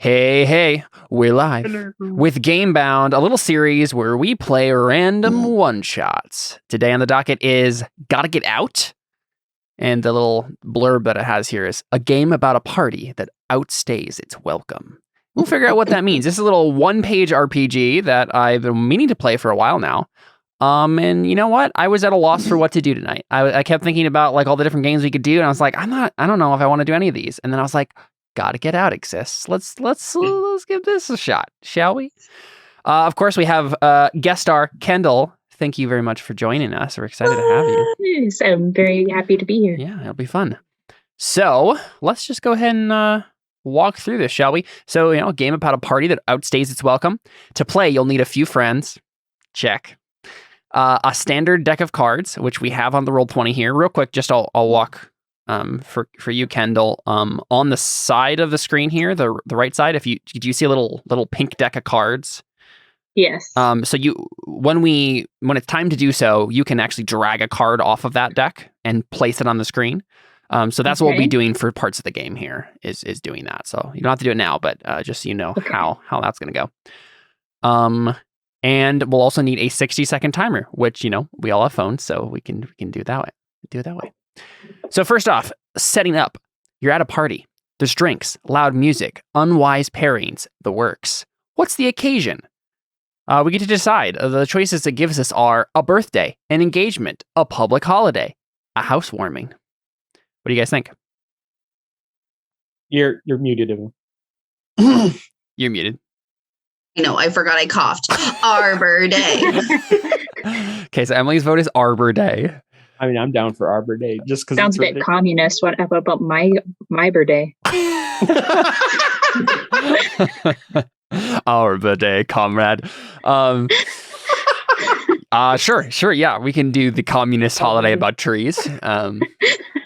Hey, we're live with Gamebound, a little series where we play random one-shots. Today on the docket is Gotta Get Out, and the little blurb that it has here is a game about a party that outstays its welcome. We'll figure out what that means. This is a little one-page RPG that I've been meaning to play for a while now. And you know what? I was at a loss for what to do tonight. I kept thinking about like all the different games we could do, and I was like, I don't know if I want to do any of these. And then I was like, Gotta Get Out exists. Let's give this a shot, shall we? Of course, we have guest star Kendall. Thank you very much for joining us. We're excited to have you. Yes, I'm very happy to be here. Yeah, it'll be fun. So let's just go ahead and walk through this, shall we? So, a game about a party that outstays its welcome. To play, you'll need a few friends. Check. A standard deck of cards, which we have on the Roll20 here. Real quick, just I'll walk for you, Kendall. On the side of the screen here, the right side, do you see a little pink deck of cards? Yes. So when it's time to do so, you can actually drag a card off of that deck and place it on the screen. So that's what we'll be doing for parts of the game here is doing that. So you don't have to do it now, but just so you know how that's going to go. And we'll also need a 60-second timer, which, we all have phones, so we can do it that way. So first off, setting up. You're at a party. There's drinks, loud music, unwise pairings, the works. What's the occasion? We get to decide. The choices it gives us are a birthday, an engagement, a public holiday, a housewarming. What do you guys think? You're muted, Emily. You're muted. I forgot I coughed. Arbor Day. Okay, so Emily's vote is Arbor Day. I mean, I'm down for Arbor Day just because sounds a bit communist. What about my birthday? Arbor Day, comrade. Sure. Yeah, we can do the communist holiday about trees.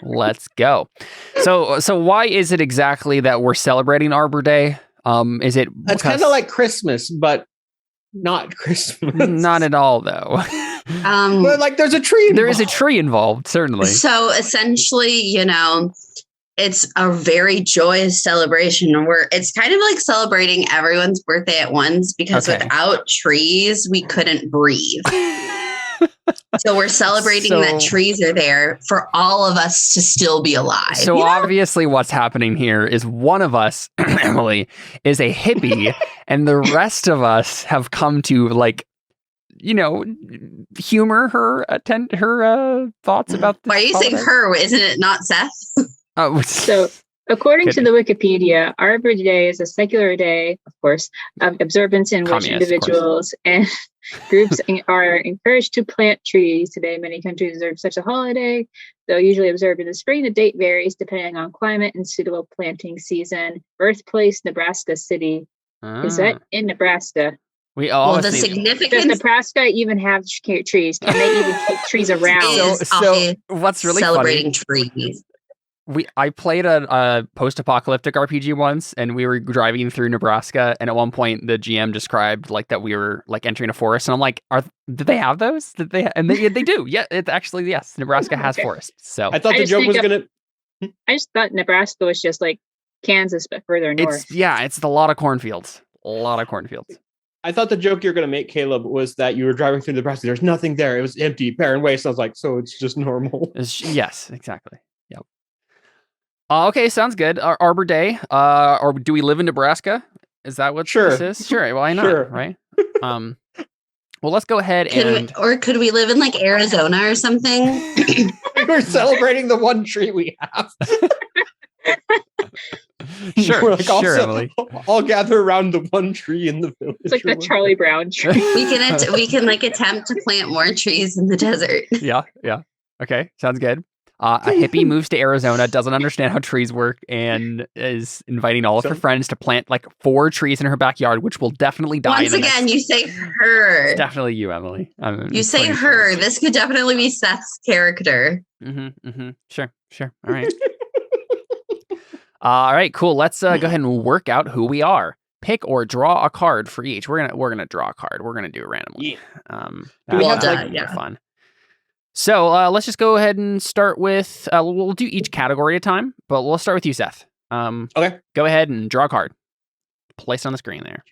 Let's go. So why is it exactly that we're celebrating Arbor Day? Is it? It's kind of like Christmas, but not Christmas. Not at all, though. But like, there's a tree. There is a tree involved, certainly. So essentially, it's a very joyous celebration where it's kind of like celebrating everyone's birthday at once because without trees, we couldn't breathe. So we're celebrating that trees are there for all of us to still be alive. So obviously what's happening here is one of us, Emily, is a hippie and the rest of us have come to humor her thoughts about this. Why are you saying her? Isn't it not Seth? So according to the Wikipedia, Arbor Day is a secular day, of course, of observance in which individuals and groups are encouraged to plant trees. Today, many countries observe such a holiday. Though usually observed in the spring, the date varies depending on climate and suitable planting season. Birthplace, Nebraska City. Is that in Nebraska? The significance. Does Nebraska even have trees? Can they even keep trees around? So what's really celebrating funny, trees. I played a post-apocalyptic RPG once, and we were driving through Nebraska, and at one point the GM described that we were entering a forest, and I'm like, did they have those? And they do. Yeah, it's actually, yes, Nebraska has forests. So I thought the joke was gonna. I just thought Nebraska was just like Kansas, but further north. It's a lot of cornfields. I thought the joke you're going to make, Caleb, was that you were driving through Nebraska. There's nothing there. It was empty, barren waste. I was like, so it's just normal. Yes, exactly. Yep. Okay, sounds good. Arbor Day. Or do we live in Nebraska? Is that what this is? Sure. Why not? Sure. Right. Well, let's go ahead could we live in Arizona or something? We're celebrating the one tree we have. Sure, Emily. I'll gather around the one tree in the village. It's like the Charlie Brown tree. we can attempt to plant more trees in the desert. Yeah. Okay, sounds good. A hippie moves to Arizona, doesn't understand how trees work, and is inviting all of her friends to plant 4 trees in her backyard, which will definitely die. Once again, you say her. It's definitely you, Emily. You say her. This could definitely be Seth's character. Sure. All right. All right, cool. Let's go ahead and work out who we are. Pick or draw a card for each. We're gonna draw a card. We're gonna do it randomly. Yeah. Fun. So let's just go ahead and start with. We'll do each category at a time, but we'll start with you, Seth. Okay. Go ahead and draw a card. place it on the screen there.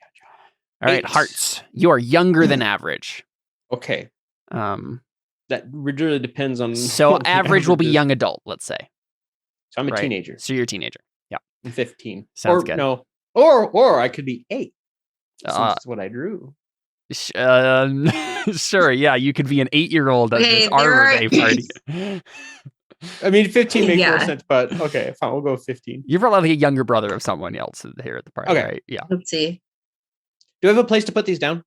All right, 8. hearts. You are younger than average. Okay. Um, That really depends on. so what the average will be is. young adult, let's say. So I'm a right? teenager. So you're a teenager. Yeah. I'm 15. Sounds or good. No. Or I could be 8. Since that's what I drew. Sure, yeah, you could be an 8-year-old at Okay, this Arbor Day party. I mean, 15 makes more Yeah. sense, but okay, fine. We'll go with 15. You're probably like a younger brother of someone else here at the party, Okay. right? Yeah. Let's see. Do I have a place to put these down?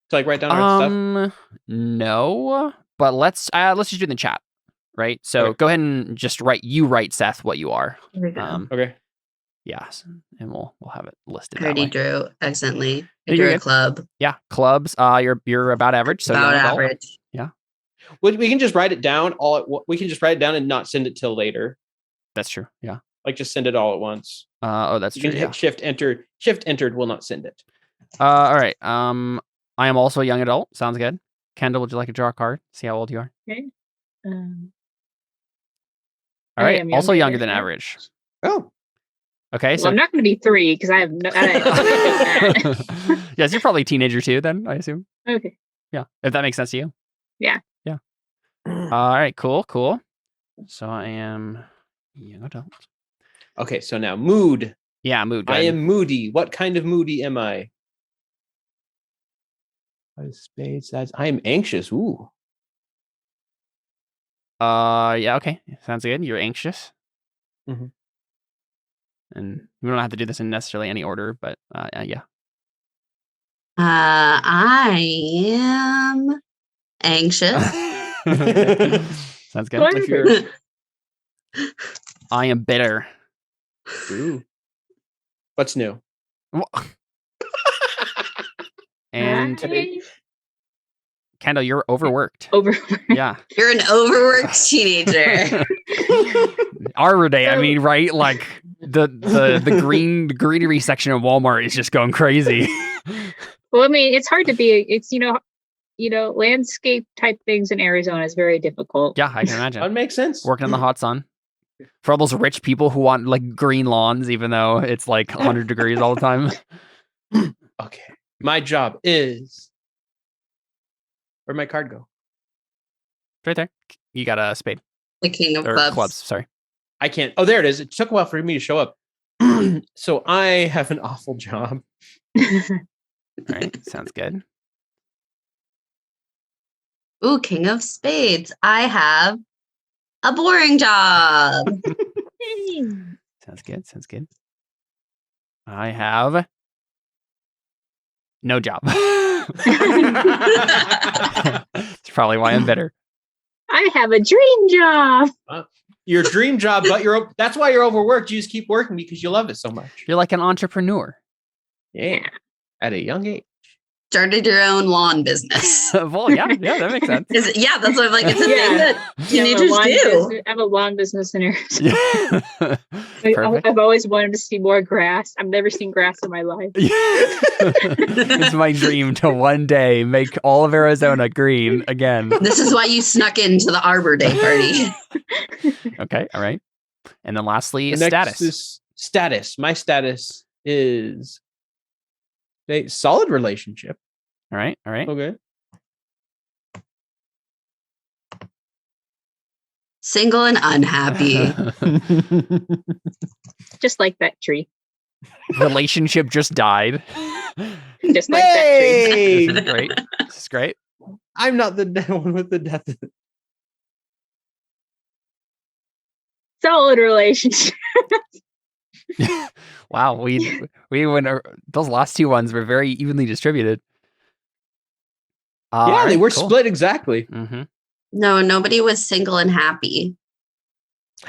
To like write down our stuff? No, but let's just do it in the chat, right? So Okay. go ahead and just write, Seth, what you are. Here we go. Okay. Yes, and we'll have it listed I that already way. drew accidentally. I Yeah, drew you're a good. club. Yeah, clubs. You're about average, so About young adult. average. Yeah, We can just write it down we can just write it down and not send it till later. that's true. Yeah. Like just send it all at once. That's You true. can Yeah. hit shift enter. Shift entered will not send it. All right. I am also a young adult. Sounds good. Kendall, would you like to draw a card? See how old you are. Okay. All I right. am Also younger than yeah. average. Oh. Okay. Well, So I'm not going to be 3 because I have no. yes, you're probably a teenager too. Then I assume. Okay. Yeah, if that makes sense to you. Yeah. Yeah. All right. Cool. So I am young adult. Okay, so now mood. Yeah, mood. I am moody. What kind of moody am I? 5 spades. I am anxious. Ooh. Yeah. Okay. Sounds good. You're anxious. Mm-hmm. And we don't have to do this in necessarily any order, but yeah. I am anxious. Sounds good. What's yours? I am bitter. Ooh. What's new? And Kendall, you're overworked. Yeah. You're an overworked teenager. Arbor Day, I mean, right? Like the greenery section of Walmart is just going crazy. Well, I mean, it's hard to be. It's landscape type things in Arizona is very difficult. Yeah, I can imagine. That makes sense. Working in the hot sun. For all those rich people who want like green lawns, even though it's like 100 degrees all the time. Okay. My job is. Where'd my card go? Right there. You got a spade. The king of Or clubs. Sorry. I can't. Oh, there it is. It took a while for me to show up. So I have an awful job. All right. Sounds good. Ooh, king of spades. I have a boring job. Sounds good. I have no job. That's probably why I'm bitter. I have a dream job. Your dream job, but that's why you're overworked. You just keep working because you love it so much. You're like an entrepreneur. Yeah. At a young age. Started your own lawn business. Well, yeah, that makes sense. Yeah, that's what I'm like. It's a thing that teenagers do. I have a lawn business in Arizona. Yeah. Perfect. I've always wanted to see more grass. I've never seen grass in my life. It's my dream to one day make all of Arizona green again. This is why you snuck into the Arbor Day party. Okay, all right. And then lastly, The next status. is status. My status is a solid relationship. All right. Okay. Single and unhappy. Just like that tree. Relationship just died. Just like that tree. This is great. This is great. I'm not the one with the death. Solid relationship. Wow, we went. Those last two ones were very evenly distributed. Yeah, they were cool. split exactly. Mm-hmm. No, nobody was single and happy.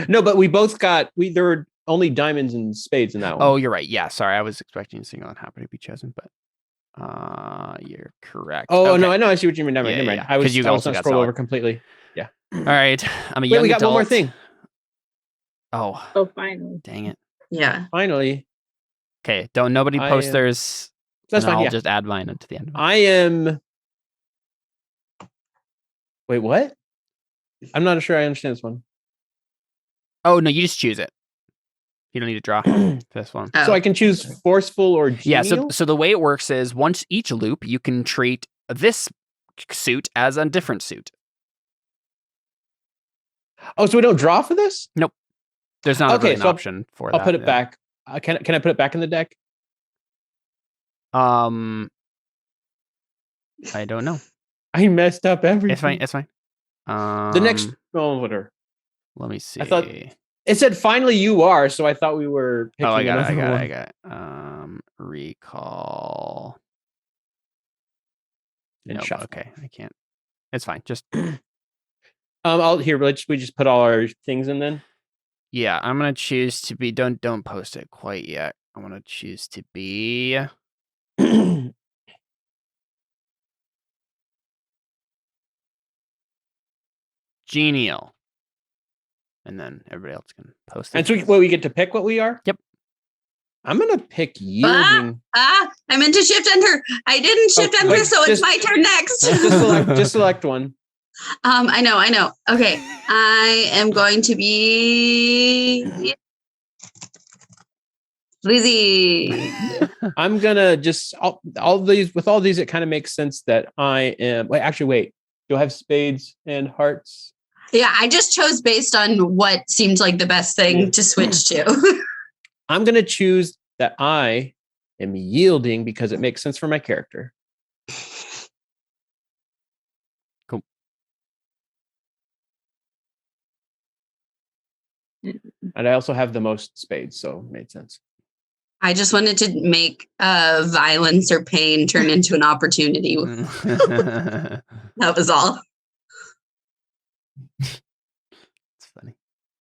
No, but we both got there were only diamonds and spades in that one. Oh, you're right. Yeah, sorry, I was expecting single and happy to be chosen, but you're correct. Oh Okay. no, I know. I see what you mean. Never mind. Yeah. I was You not also got scroll solid. over completely. Yeah. All right. I'm a Wait, young we got adult. one more thing. Oh, Oh, finally. dang it. Yeah. Finally, Okay, don't nobody I post am- theirs. that's and fine. I'll Yeah. just add mine to the end of it. I am. Wait, what? I'm not sure I understand this one. Oh no, you just choose it. You don't need to draw this one. So I can choose forceful or genial? Yeah, so the way it works is once each loop, you can treat this suit as a different suit. Oh, so we don't draw for this? Nope. There's not an option for that. I'll put it back. Can I put it back in the deck? I don't know. I messed up everything. It's fine. The next whatever. Let me see. I thought it said finally you are, so I thought we were picking I got it. Recall. No, okay. I can't. It's fine. Just we just put all our things in then. Yeah, I'm gonna choose to be. Don't post it quite yet. I want to choose to be. Genial. And then everybody else can post it. And so we get to pick what we are? Yep. I'm gonna pick yielding. I meant to shift enter. I didn't shift enter, so it's my turn next. Just select one. I know. Okay. I am going to be Lizzie. I'm gonna just all these it kind of makes sense that I am wait. Do I have spades and hearts? Yeah, I just chose based on what seemed like the best thing to switch to. I'm gonna choose that I am yielding because it makes sense for my character. Cool. And I also have the most spades, so it made sense. I just wanted to make violence or pain turn into an opportunity. That was all. It's funny.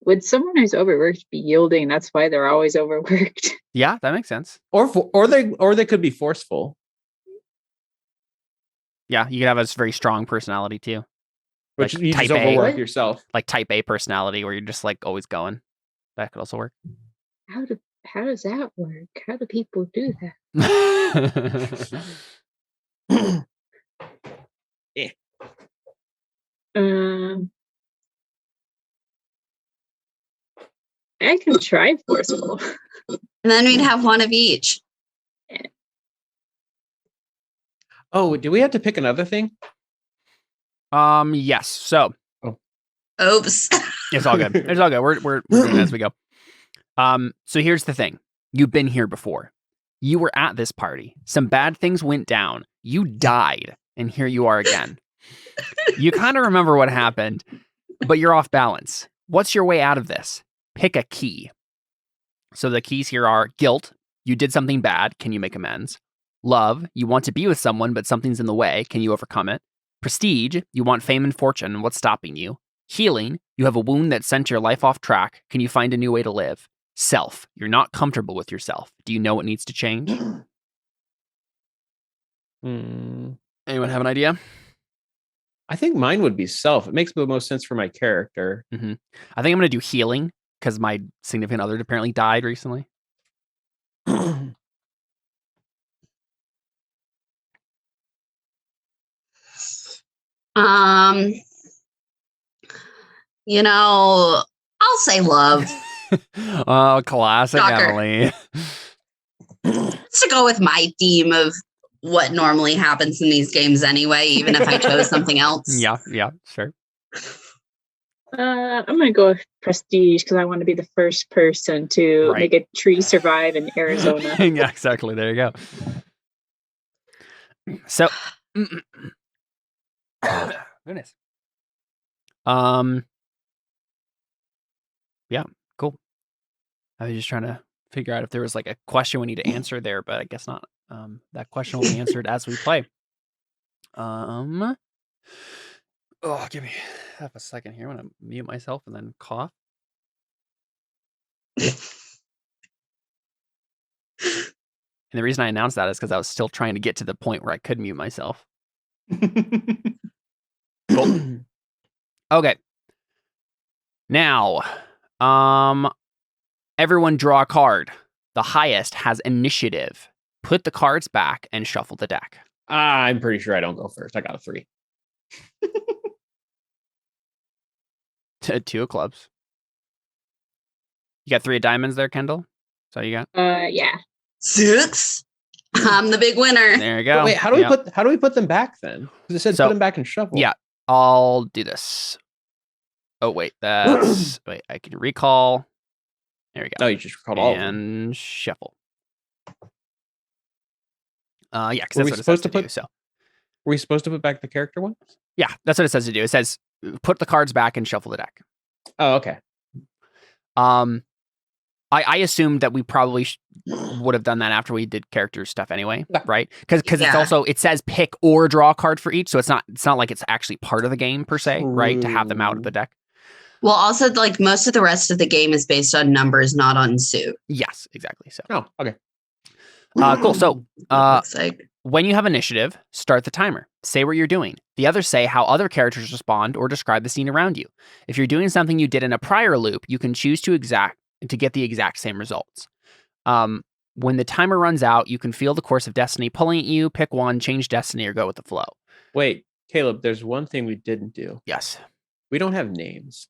Would someone who's overworked be yielding? That's why they're always overworked. Yeah, that makes sense. Or they could be forceful. Yeah, you could have a very strong personality too. Which like you just overwork yourself. Like type A personality where you're just like always going. That could also work. How does that work? How do people do that? Yeah. I can try forceful. And then we'd have one of each. Oh, do we have to pick another thing? Yes. So. Oops. It's all good. It's all good. We're doing it as we go. So here's the thing. You've been here before. You were at this party. Some bad things went down. You died. And here you are again. You kind of remember what happened, but you're off balance. What's your way out of this? Pick a key. So the keys here are guilt. You did something bad. Can you make amends? Love. You want to be with someone, but something's in the way. Can you overcome it? Prestige. You want fame and fortune. What's stopping you? Healing. You have a wound that sent your life off track. Can you find a new way to live? Self. You're not comfortable with yourself. Do you know what needs to change? Anyone have an idea? I think mine would be self. It makes the most sense for my character. Mm-hmm. I think I'm going to do healing because my significant other apparently died recently. I'll say love. Oh, classic Shocker. Emily. Let's go with my theme of what normally happens in these games anyway, even if I chose something else. Yeah, sure. I'm going to go with prestige because I want to be the first person to make a tree survive in Arizona. Yeah, exactly. There you go. So, goodness. Yeah, cool. I was just trying to figure out if there was like a question we need to answer there, but I guess not. That question will be answered as we play. Give me half a second here. I want to mute myself and then cough. And the reason I announced that is because I was still trying to get to the point where I could mute myself. Cool. Okay. Now, everyone draw a card. The highest has initiative. Put the cards back and shuffle the deck. I'm pretty sure I don't go first. I got a 3. 2 of clubs. You got 3 of diamonds there, Kendall? So you got? Yeah. 6. I'm the big winner. There you go. But wait, how do we put them back then? Because it said put them back in shuffle. Yeah, I'll do this. Oh wait, that's wait. I can recall. There we go. No, you just recalled all of them. And shuffle. Yeah, because Were that's we what it's supposed supposed to to do. So Were we supposed to put back the character ones? yeah, that's what it says to do. It says put the cards back and shuffle the deck. Oh, okay. I assumed that we probably would have done that after we did character stuff anyway, Yeah. right? Because it's also, it says pick or draw a card for each, so it's not like it's actually part of the game per se, right? To have them out of the deck. Well, also, like, most of the rest of the game is based on numbers, not on suit. Yes, exactly. So Oh, okay. cool. So Looks like. when you have initiative, start the timer. Say what you're doing. The others say how other characters respond or describe the scene around you. If you're doing something you did in a prior loop, you can choose to get the exact same results. When the timer runs out, you can feel the course of destiny pulling at you. Pick one, change destiny, or go with the flow. Wait, Caleb, there's one thing we didn't do. Yes. We don't have names.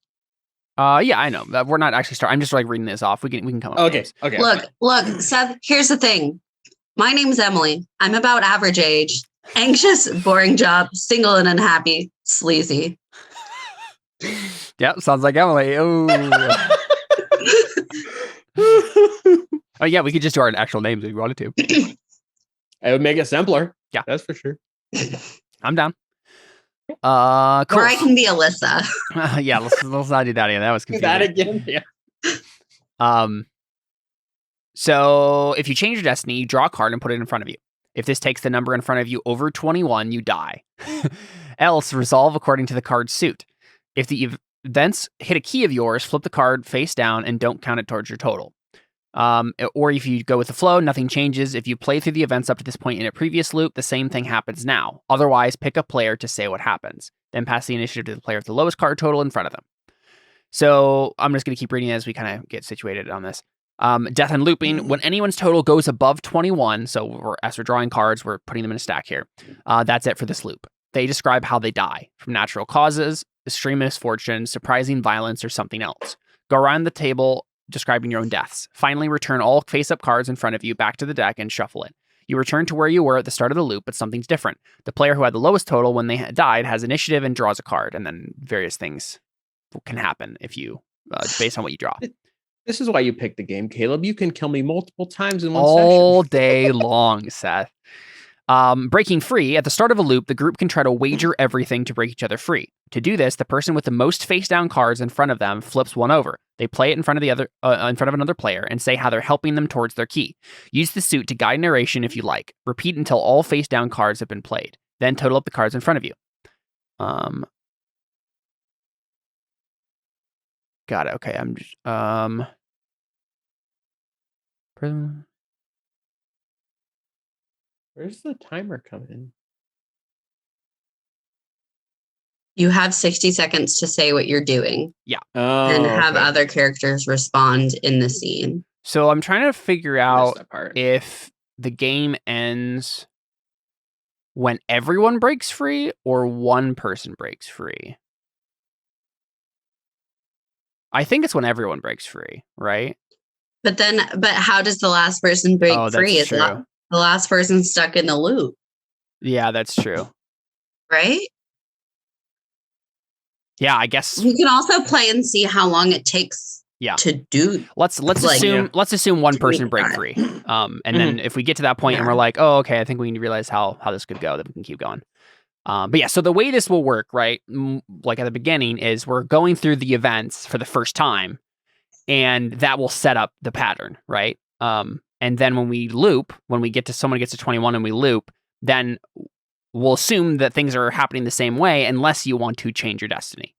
Yeah, I know. We're not actually starting. I'm just like reading this off. We can come up with names. Okay. Look, Seth, here's the thing. My name's Emily. I'm about average age, anxious, boring job, single and unhappy, sleazy. Yeah, sounds like Emily. Oh. Oh yeah, we could just do our actual names if we wanted to. It would make it simpler. Yeah, that's for sure. I'm down. Cool. Or I can be Alyssa. Yeah, let's not do that again. That was confusing. That again. Yeah. So if you change your destiny, you draw a card and put it in front of you. If this takes the number in front of you over 21, you die. Else, resolve according to the card's suit. If the events hit a key of yours, flip the card face down and don't count it towards your total. Or if you go with the flow, nothing changes. If you play through the events up to this point in a previous loop, the same thing happens now. Otherwise, pick a player to say what happens. Then pass the initiative to the player with the lowest card total in front of them. So I'm just going to keep reading as we kind of get situated on this. Death and looping. When anyone's total goes above 21, so as we're drawing cards, we're putting them in a stack here. That's it for this loop. They describe how they die from natural causes, extreme misfortune, surprising violence, or something else. Go around the table describing your own deaths. Finally, return all face-up cards in front of you back to the deck and shuffle it. You return to where you were at the start of the loop, but something's different. The player who had the lowest total when they died has initiative and draws a card, and then various things can happen if you based on what you draw. This is why you picked the game, Caleb. You can kill me multiple times in one all session. day long, Seth. Breaking free. At the start of a loop, the group can try to wager everything to break each other free. To do this, the person with the most face-down cards in front of them flips one over. They play it in front of another player and say how they're helping them towards their key. Use the suit to guide narration if you like. Repeat until all face-down cards have been played. Then total up the cards in front of you. Got it. Okay, I'm just Where's the timer come in? You have 60 seconds to say what you're doing. Yeah. And have other characters respond in the scene. So I'm trying to figure out if the game ends when everyone breaks free or one person breaks free. I think it's when everyone breaks free, right? But how does the last person break free? That's true. The last person stuck in the loop. Yeah, that's true. Right? Yeah, I guess you can also play and see how long it takes to do. Let's assume one person break free. And then if we get to that point and we're like, oh, okay, I think we need to realize how this could go, then we can keep going. But yeah, so the way this will work, right? Like at the beginning is we're going through the events for the first time, and that will set up the pattern, right? And then when we loop, when we get to someone gets to 21 and we loop, then we'll assume that things are happening the same way unless you want to change your destiny,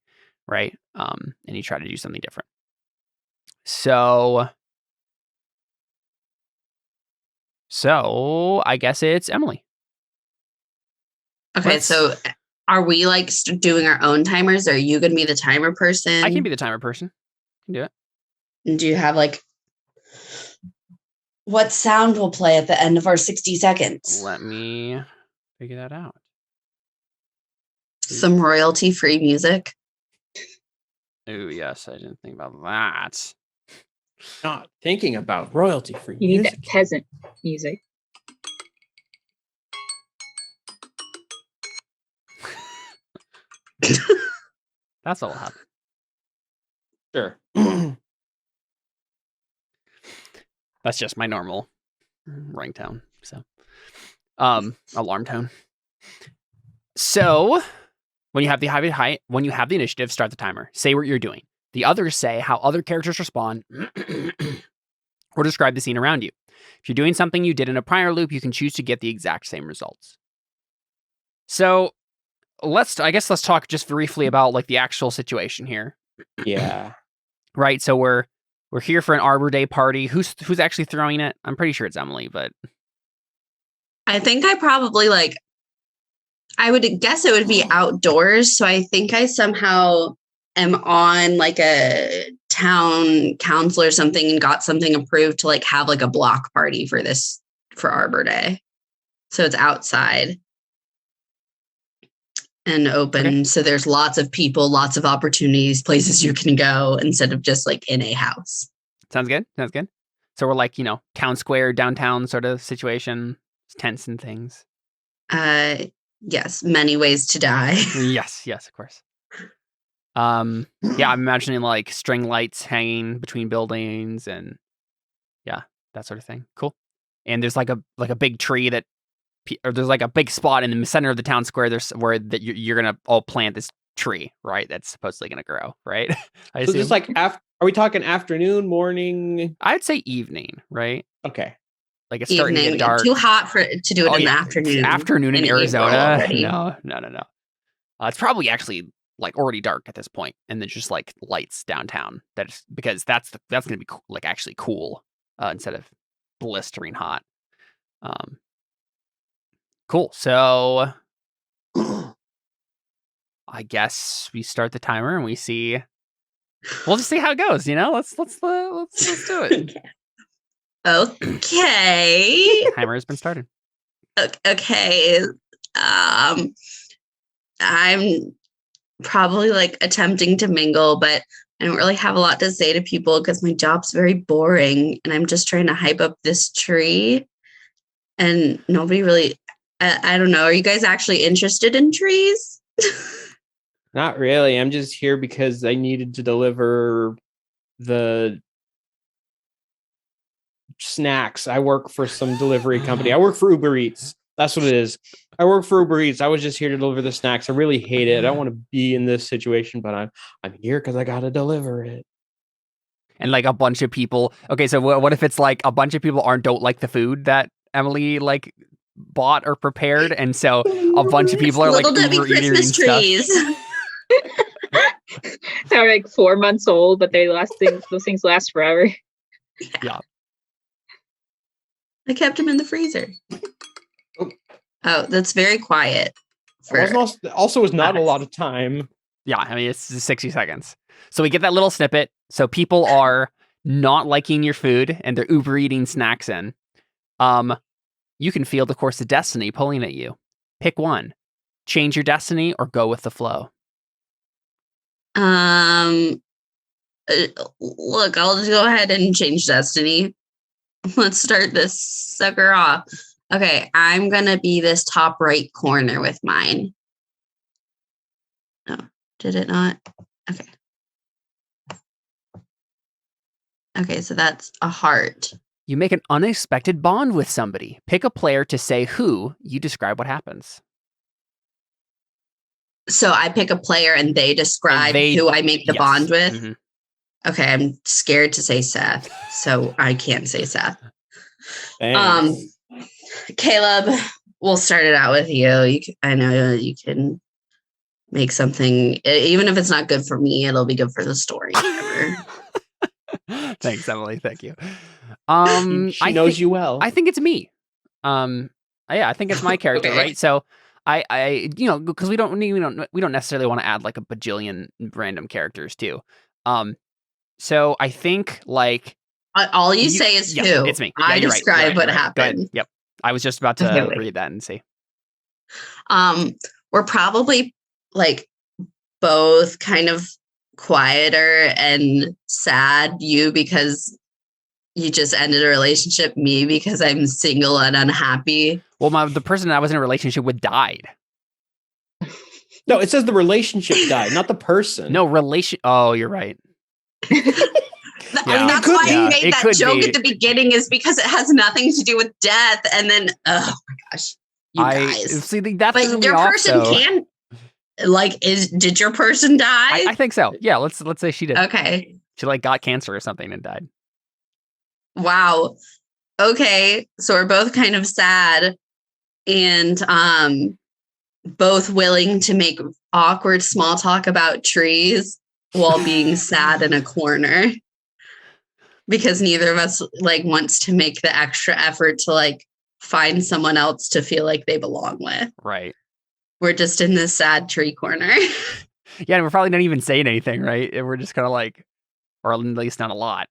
right? And you try to do something different. So I guess it's Emily. Okay, so are we like doing our own timers? Or are you going to be the timer person? I can be the timer person. I can do it. Do you have what sound will play at the end of our 60 seconds? Let me figure that out. Some royalty-free music. Oh, yes. I didn't think about that. Not thinking about royalty-free You need music. that peasant music. That's what will happen. Sure. That's just my normal ringtone. So, alarm tone. So, when you have the initiative, start the timer. Say what you're doing. The others say how other characters respond, or describe the scene around you. If you're doing something you did in a prior loop, you can choose to get the exact same results. So, let's talk just briefly about like the actual situation here. Yeah. Right. So we're here for an Arbor Day party. Who's actually throwing it? I'm pretty sure it's Emily, but I think I probably I would guess it would be outdoors. So I think I somehow am on like a town council or something and got something approved to like have like a block party for Arbor Day. So it's outside and open. Okay. So there's lots of people, lots of opportunities, places you can go instead of just like in a house. Sounds good. So we're like, town square, downtown sort of situation, tents and things. Yes. Many ways to die. yes, of course. Yeah, I'm imagining like string lights hanging between buildings and that sort of thing. Cool. And there's like a big tree or there's like a big spot in the center of the town square. Where you're gonna all plant this tree, right? That's supposedly gonna grow, right? So this like are we talking afternoon, morning? I'd say evening, right? Okay. Like it's starting to get dark. Too hot to do it in the afternoon. Afternoon in Arizona? No. It's probably actually like already dark at this point, and there's just like lights downtown. Because that's gonna be like actually cool instead of blistering hot. Cool. So I guess we start the timer and we see. We'll just see how it goes. Let's do it. Okay. Timer has been started. Okay. I'm probably like attempting to mingle, but I don't really have a lot to say to people because my job's very boring and I'm just trying to hype up this tree. And nobody really, I don't know. Are you guys actually interested in trees? Not really. I'm just here because I needed to deliver the snacks. I work for some delivery company. I work for Uber Eats. That's what it is. I work for Uber Eats. I was just here to deliver the snacks. I really hate it. I don't want to be in this situation, but I'm here because I got to deliver it. And like a bunch of people. Okay, so what if it's like a bunch of people don't like the food that Emily like bought or prepared, and so a bunch of people are like Uber eating trees. They're like 4 months old, but those things last forever. Yeah. I kept them in the freezer. Oh, that's very quiet. Also was not a lot of time. Yeah, I mean, it's 60 seconds. So we get that little snippet. So people are not liking your food and they're Uber eating snacks in. You can feel the course of destiny pulling at you. Pick one. Change your destiny or go with the flow. Look, I'll just go ahead and change destiny. Let's start this sucker off. Okay, I'm going to be this top right corner with mine. No, did it not? Okay. Okay, so that's a heart. You make an unexpected bond with somebody. Pick a player to say who. You describe what happens. So I pick a player and they describe who I make the bond with? Mm-hmm. Okay, I'm scared to say Seth, so I can't say Seth. Thanks. Caleb, we'll start it out with you. I know you can make something, even if it's not good for me, it'll be good for the story. Thanks, Emily. Thank you. She knows you well. I think it's me. I think it's my character, okay. Right? So I because we don't necessarily want to add like a bajillion random characters too. So I think like all you say is who. It's me. I describe what happened. Yep. I was just about to read that and see. We're probably like both kind of quieter and sad, you because you just ended a relationship, me, because I'm single and unhappy. Well, the person I was in a relationship with died. No, it says the relationship died, not the person. No, Oh, you're right. I mean, that's why I made that joke at the beginning, is because it has nothing to do with death. And then, oh my gosh, you guys. See, that's but your person can, like, did your person die? I think so. Yeah, let's say she did. Okay. She like got cancer or something and died. Wow. Okay. So we're both kind of sad and both willing to make awkward small talk about trees while being sad in a corner. Because neither of us like wants to make the extra effort to like find someone else to feel like they belong with. Right. We're just in this sad tree corner. Yeah, and we're probably not even saying anything, right? And we're just kind of like, or at least not a lot.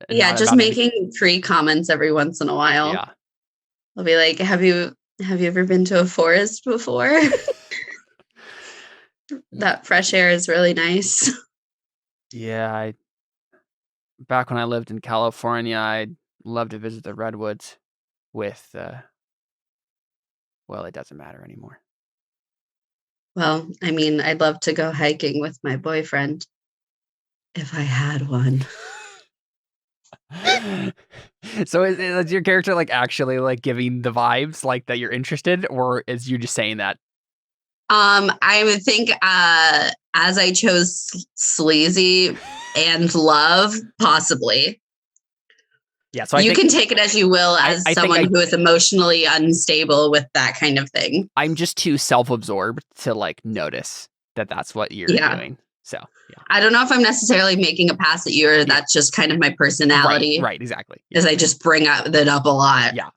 Yeah, just making tree comments every once in a while. Yeah. I'll be like, have you ever been to a forest before? That fresh air is really nice. Yeah, back when I lived in California, I'd love to visit the redwoods with, well, it doesn't matter anymore. Well, I mean, I'd love to go hiking with my boyfriend if I had one. So is your character like actually like giving the vibes like that you're interested, or is you just saying that? I would think as I chose sleazy and love, possibly. Yeah, so you can take it as you will as someone who is emotionally unstable with that kind of thing. I'm just too self-absorbed to like notice that that's what you're doing. So yeah. I don't know if I'm necessarily making a pass at you, or that's just kind of my personality. Right, exactly. Because I just bring that up a lot. Yeah.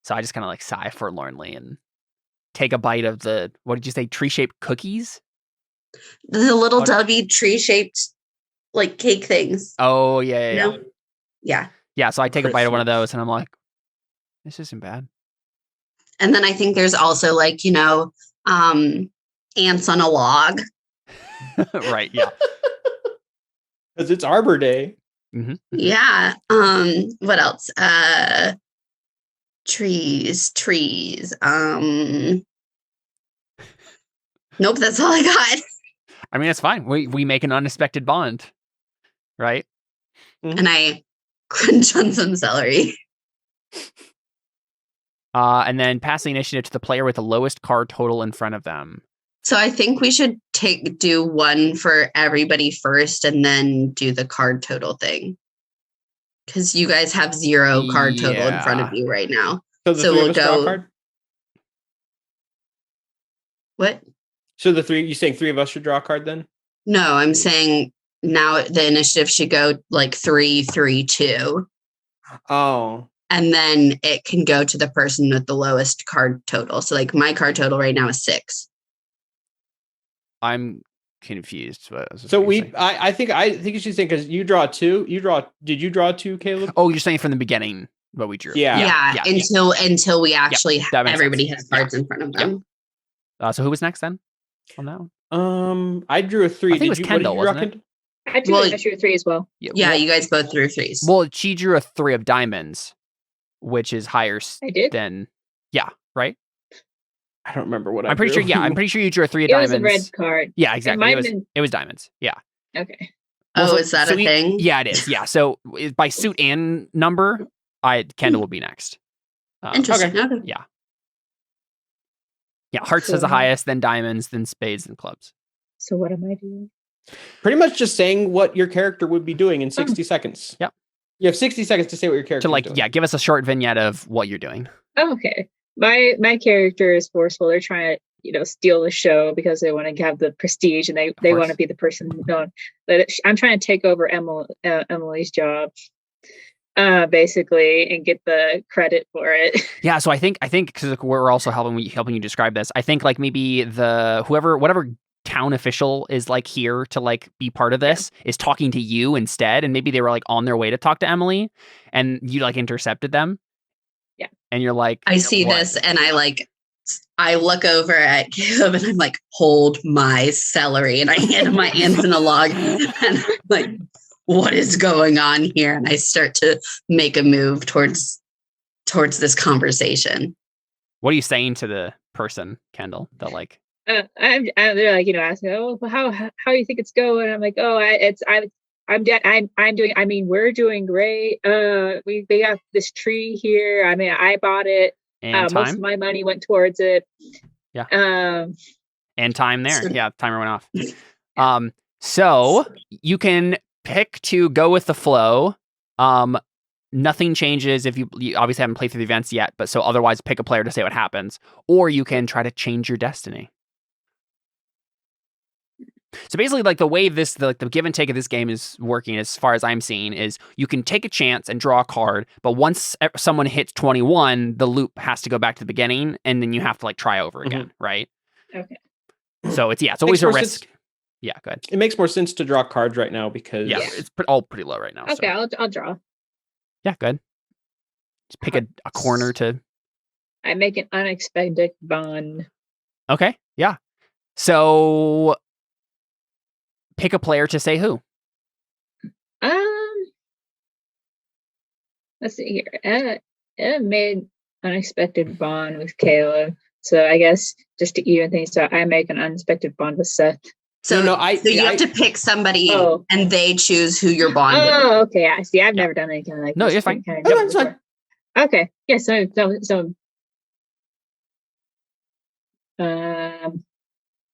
So I just kind of like sigh forlornly and take a bite of the, what did you say, tree-shaped cookies? The little W tree-shaped like cake things. Oh, yeah. Yeah, so I take a bite of one of those and I'm like, this isn't bad. And then I think there's also like, ants on a log. Right, yeah. Because it's Arbor Day. Mm-hmm. Yeah. What else? Trees. Nope, that's all I got. I mean, it's fine. We make an unexpected bond, right? Mm-hmm. And I crunch on some celery. And then pass the initiative to the player with the lowest card total in front of them. So I think we should do one for everybody first and then do the card total thing. Because you guys have 0 card total in front of you right now. So we'll go. Card? What? So you saying 3 of us should draw a card then? No, I'm saying now the initiative should go like 3, 3, 2. Oh. And then it can go to the person with the lowest card total. So like my card total right now is 6. I'm confused. So I think you should think, because you draw 2. Did you draw 2, Caleb? Oh, you're saying from the beginning what we drew. Yeah. Until we actually everybody sense. has cards in front of them. So who was next then on that one? I drew a 3. I think it was Kendall, wasn't it? I drew a 3 as well. Yeah, you guys both drew 3s. Well, she drew a 3 of diamonds, which is higher than, right? I don't remember what I'm pretty sure. Yeah, I'm pretty sure you drew a 3 of diamonds. It was a red card. Yeah, exactly. It was diamonds. Yeah. Okay. Is that a thing? Yeah, it is. Yeah. So by suit and number, Kendall will be next. Interesting. Okay. Yeah. Yeah. Hearts is the highest, then diamonds, then spades and clubs. So what am I doing? Pretty much just saying what your character would be doing in 60 seconds. Yep. You have 60 seconds to say what your character is doing. Give us a short vignette of what you're doing. Oh, okay. My character is forceful. They're trying to, steal the show because they want to have the prestige and they want to be the person known. But I'm trying to take over Emily's job, basically, and get the credit for it. Yeah. So I think because we're also helping you describe this. I think like maybe whatever town official is like here to like be part of this is talking to you instead, and maybe they were like on their way to talk to Emily, and you like intercepted them. Yeah. And you're like, I see this and I look over at Caleb and I'm like, hold my celery. And I hand him my ants in a log. And I'm like, what is going on here? And I start to make a move towards this conversation. What are you saying to the person, Kendall? That like, they're like, asking, oh, how you think it's going? I'm like, oh, I'm dead. We're doing great. We got this tree here. I mean, I bought it. and Most of my money went towards it. Yeah. And time there. Yeah, timer went off. So you can pick to go with the flow. Nothing changes if you obviously haven't played through the events yet, but so otherwise pick a player to say what happens, or you can try to change your destiny. So basically, like the way the give and take of this game is working, as far as I'm seeing, is you can take a chance and draw a card, but once someone hits 21, the loop has to go back to the beginning, and then you have to like try over again, right? Okay. So it's always a risk. Yeah, go ahead. It makes more sense to draw cards right now because it's all pretty low right now. Okay, so. I'll draw. Yeah, good. Just pick a corner to. I make an unexpected bond. Okay, yeah. So pick a player to say who. Let's see here. I made unexpected bond with Caleb. So I guess just to even things out, I make an unexpected bond with Seth. So you have to pick somebody and they choose who you're bonding. Oh, okay. I see. I've never done anything like this. No, you're fine. That's fine. Okay. Yeah. So you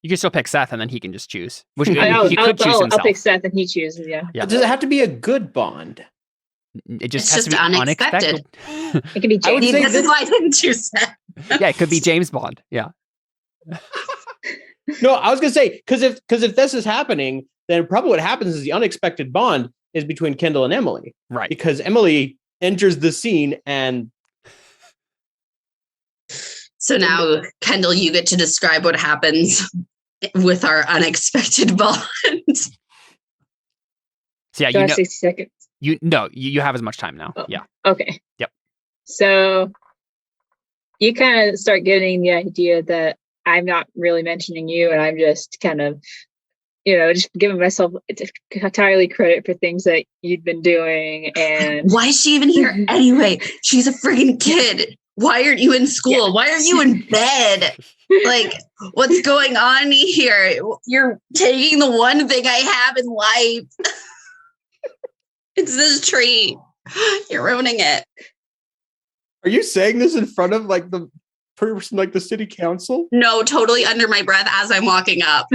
can still pick Seth, and then he can just choose. Which I'll himself. pick Seth, and he chooses. Yeah. Does it have to be a good bond? It just it's has just to be unexpected. It can be James. This is why I didn't choose Seth. Yeah, it could be James Bond. Yeah. No, I was gonna say because if this is happening, then probably what happens is the unexpected bond is between Kendall and Emily, right? Because Emily enters the scene and. So now, Kendall, you get to describe what happens with our unexpected bond. So yeah, 60 seconds. You have as much time now. Oh, yeah. Okay. Yep. So you kind of start getting the idea that I'm not really mentioning you, and I'm just kind of, just giving myself entirely credit for things that you'd been doing. And why is she even here anyway? She's a freaking kid. Why aren't you in school? Yeah. Why are you in bed? Like, what's going on here? You're taking the one thing I have in life. It's this tree. You're ruining it. Are you saying this in front of like the person, like the city council? No, totally under my breath as I'm walking up.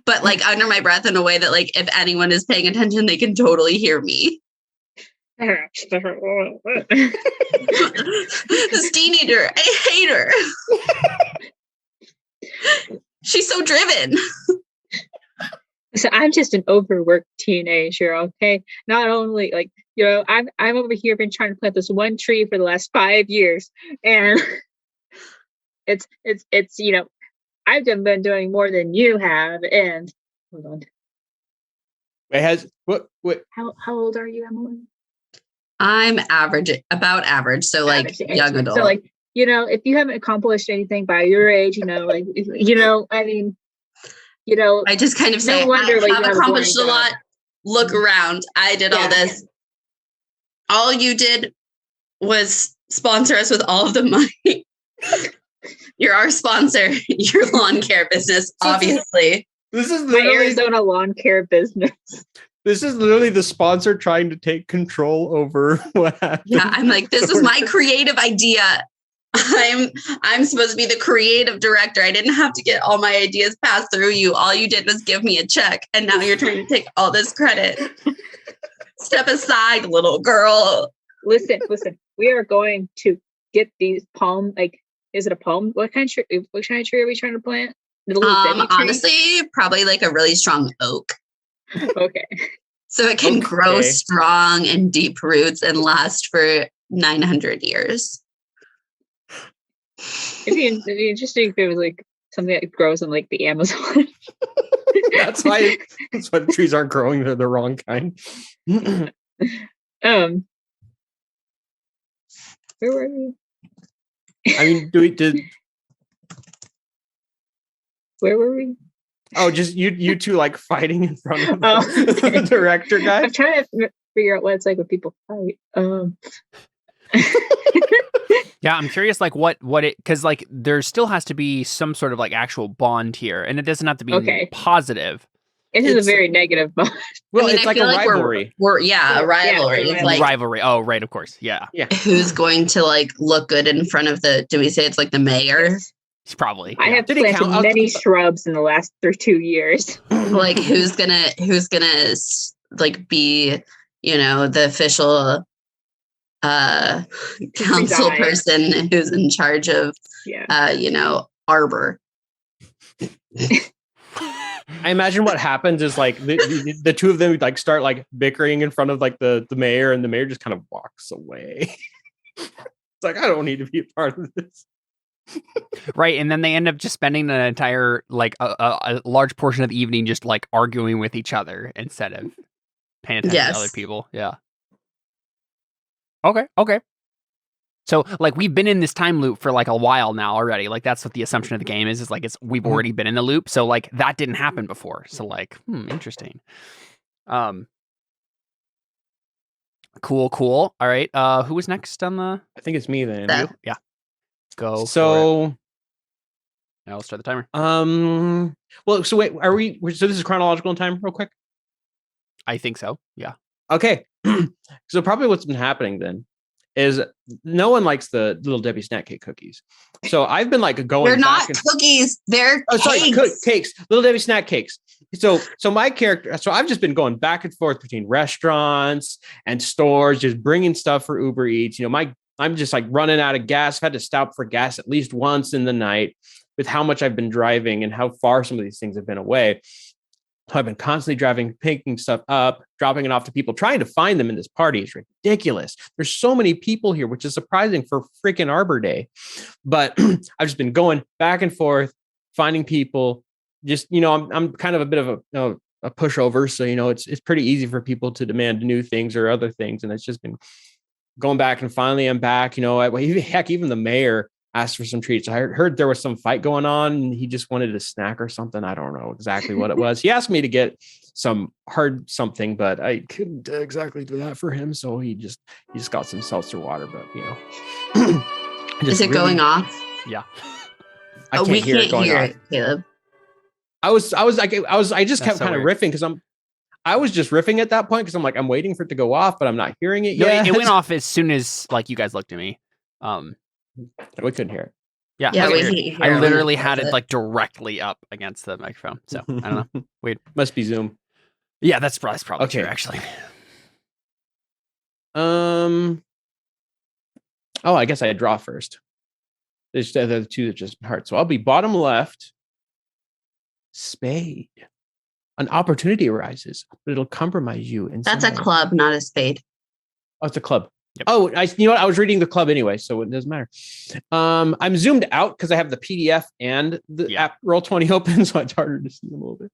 But like under my breath in a way that like if anyone is paying attention, they can totally hear me. This teen eater, I hate her. She's so driven. So I'm just an overworked teenager, okay? Not only I'm over here been trying to plant this one tree for the last 5 years, and it's I've been doing more than you have. And hold on, what? How old are you, Emily? I'm about average, so like young adult. So like if you haven't accomplished anything by your age, I just kind of say, I've accomplished a lot. Look around. I did all this. All you did was sponsor us with all of the money. You're our sponsor. Your lawn care business, obviously. This is my Arizona lawn care business. This is literally the sponsor trying to take control over what happened. Yeah, I'm like, this was my creative idea. I'm supposed to be the creative director. I didn't have to get all my ideas passed through you. All you did was give me a check, and now you're trying to take all this credit. Step aside, little girl. Listen. We are going to get these palm. Like, is it a palm? What kind of tree are we trying to plant? Honestly, probably like a really strong oak. Okay. So it can grow strong and deep roots and last for 900 years. It'd be interesting if it was like something that grows in like the Amazon. That's why the trees aren't growing. They're the wrong kind. Where were we? I mean, where were we? Oh, just you two like fighting in front of the director guy. I'm trying to figure out what it's like when people fight. Yeah, I'm curious, like what it, because like there still has to be some sort of like actual bond here, and it doesn't have to be positive. It is a very negative bond. Well, it's like a rivalry. We're a rivalry. Yeah, like rivalry. Oh, right, of course. Yeah. Who's going to like look good in front of the? Do we say it's like the mayor? It's probably. I have planted many shrubs in the last 2 years. Like who's gonna like be the official council person who's in charge of Arbor. I imagine what happens is like the two of them like start like bickering in front of like the mayor, and the mayor just kind of walks away. It's like, I don't need to be a part of this. Right, and then they end up just spending an entire like a large portion of the evening just like arguing with each other instead of paying attention to other people. Yeah. Okay. So like we've been in this time loop for like a while now already. Like that's what the assumption of the game is like we've already been in the loop. So like that didn't happen before. So like interesting. Cool. All right. Who was next on the? I think it's me then. You? Yeah. Go. So now let's start the timer. Well, so wait, so this is chronological in time, real quick? I think so. Yeah. Okay. So probably what's been happening then is no one likes the Little Debbie snack cake cookies. So I've been like going. They're not cookies. They're cakes. Cakes. Little Debbie snack cakes. So my character. So I've just been going back and forth between restaurants and stores, just bringing stuff for Uber Eats. I'm just like running out of gas. I've had to stop for gas at least once in the night with how much I've been driving and how far some of these things have been away. So I've been constantly driving, picking stuff up, dropping it off to people, trying to find them in this party. It's ridiculous. There's so many people here, which is surprising for freaking Arbor Day. But I've just been going back and forth, finding people. Just, I'm kind of a bit of a pushover. So, it's pretty easy for people to demand new things or other things. And it's just been going back, and finally I'm back. Even the mayor asked for some treats. I heard there was some fight going on and he just wanted a snack or something. I don't know exactly what it was. He asked me to get some hard something, but I couldn't exactly do that for him. So he just got some seltzer water, but Is it going off? Yeah. I can't hear it going off. Caleb. I just kept kind of riffing because I was just riffing at that point because I'm like, I'm waiting for it to go off, but I'm not hearing it yet. It went off as soon as like you guys looked at me. We couldn't hear it. Yeah, I literally had it like directly up against the microphone. So I don't know. Weird. Must be Zoom. Yeah, that's probably true, actually. Oh, I guess I draw first. There's the two that just heart. So I'll be bottom left. Spade. An opportunity arises, but it'll compromise you. That's a club, not a spade. Oh, it's a club. Yep. Oh, I was reading the club anyway, so it doesn't matter. I'm zoomed out because I have the PDF and the app Roll20 open, so it's harder to see them a little bit.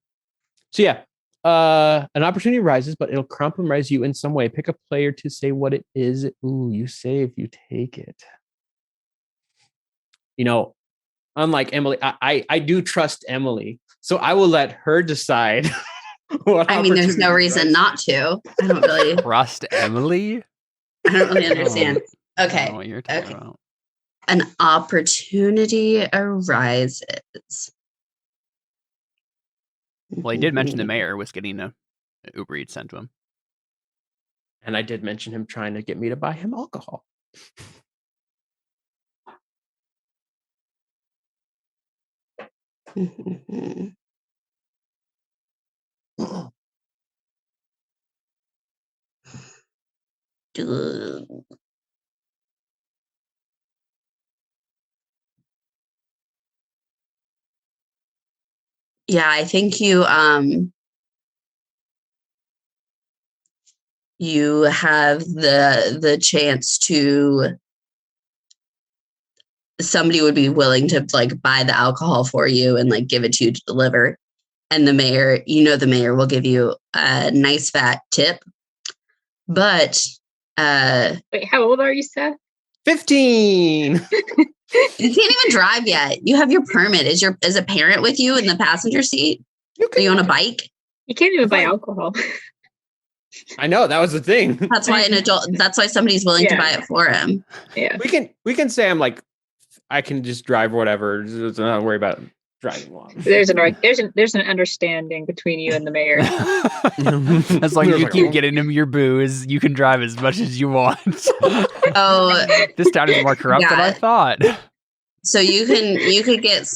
So yeah, an opportunity arises, but it'll compromise you in some way. Pick a player to say what it is. Ooh, you say if you take it. Unlike Emily, I do trust Emily, so I will let her decide. There's no reason not to. I don't really trust Emily. I don't really understand. Okay. I don't know what you're talking about. An opportunity arises. Well, he did mention the mayor was getting a Uber Eats sent to him. And I did mention him trying to get me to buy him alcohol. Yeah, I think you have the chance to, somebody would be willing to like buy the alcohol for you and like give it to you to deliver. And the mayor will give you a nice fat tip. But wait, how old are you, Seth? 15. You can't even drive yet. You have your permit. Is a parent with you in the passenger seat? Are you on a bike? You can't even buy alcohol. I know, that was the thing. That's why somebody's willing to buy it for him. Yeah. We can say I'm like, I can just drive whatever. Just not worry about driving long. There's an understanding between you and the mayor. As long as you keep getting him your booze, you can drive as much as you want. Oh, this town is more corrupt than I thought. So you could get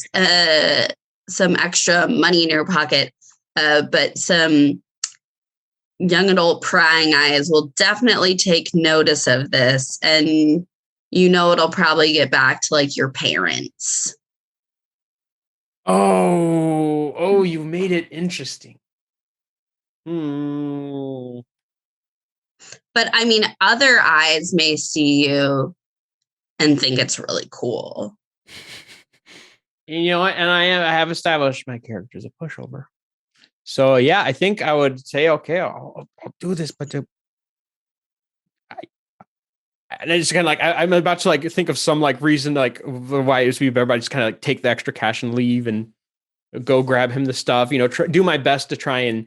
some extra money in your pocket, but some young adult prying eyes will definitely take notice of this, and it'll probably get back to like your parents. Oh, you made it interesting. But I mean, other eyes may see you and think it's really cool. You know what? And I have established my character as a pushover. So yeah, I think I would say, okay, I'll do this, but and I just kind of like I'm about to like think of some like reason like why it was be better. I just kind of like take the extra cash and leave and go grab him the stuff. Do my best to try and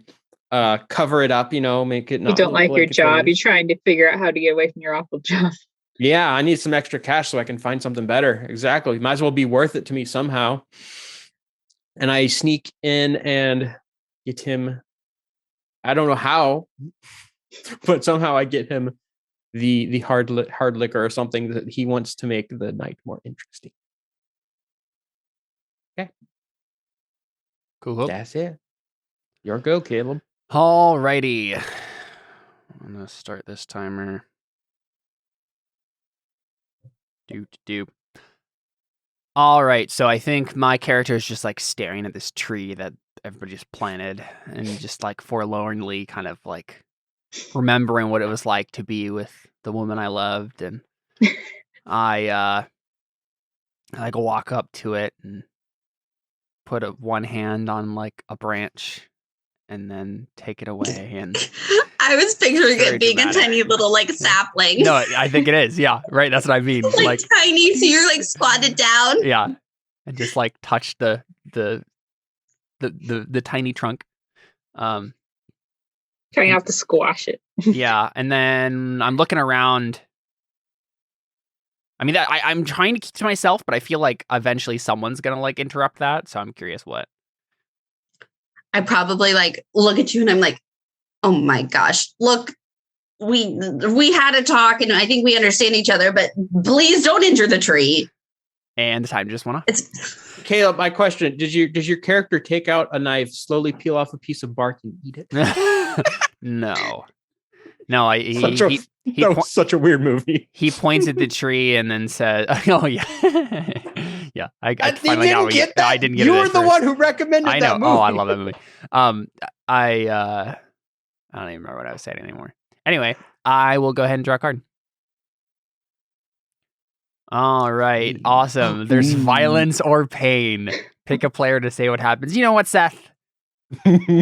cover it up. Make it. Not you don't like your job. You're trying to figure out how to get away from your awful job. Yeah, I need some extra cash so I can find something better. Exactly. Might as well be worth it to me somehow. And I sneak in and get him. I don't know how, but somehow I get him the hard liquor or something that he wants to make the night more interesting. Okay. Cool. That's it. Your go, Caleb. Alrighty. I'm going to start this timer. Do. All right, so I think my character is just like staring at this tree that everybody just planted and just like forlornly kind of like remembering what it was like to be with the woman I loved, and I like walk up to it and put one hand on like a branch and then take it away. And I was picturing it being dramatic. a tiny little like sapling. No, I think it is. Yeah, right. That's what I mean. like tiny, so you're like squatted down. Yeah, and just like touch the tiny trunk. Trying not to squash it. Yeah, and then I'm looking around. I mean, I'm trying to keep to myself, but I feel like eventually someone's gonna like interrupt that. So I'm curious what. I probably like look at you and I'm like, oh my gosh, look, we had a talk and I think we understand each other, but please don't injure the tree. And the time just went off. Caleb, my question, does your character take out a knife, slowly peel off a piece of bark and eat it? No. That was such a weird movie. He points at the tree and then says, "Oh yeah, yeah." I finally didn't get that. I didn't get you it. You were the one who recommended I know. that movie. Oh, I love that movie. I don't even remember what I was saying anymore. Anyway, I will go ahead and draw a card. All right, awesome. There's violence or pain. Pick a player to say what happens. You know what, Seth?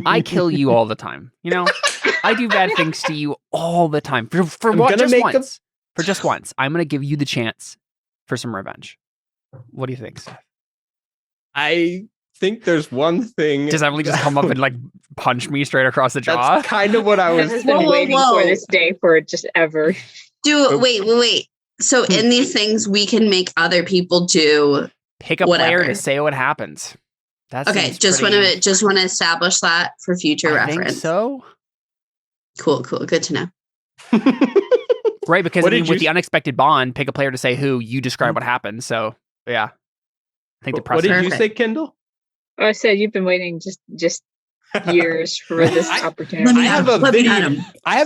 I kill you all the time. I do bad things to you all the time. For what? Just once. For just once. I'm going to give you the chance for some revenge. What do you think, Seth? I think there's one thing. Does Emily just come up and like punch me straight across the jaw? That's kind of what I was I've been waiting for this day for just ever. Wait. So in these things, we can make other people do. Pick a player to say what happens. That's okay. Just want to establish that for future reference. I think so. Cool. Good to know. Right, because with the unexpected bond, pick a player to say who, you describe what happened. So yeah, I think the process. What did you say, Kendall? I said you've been waiting just years for this opportunity. I have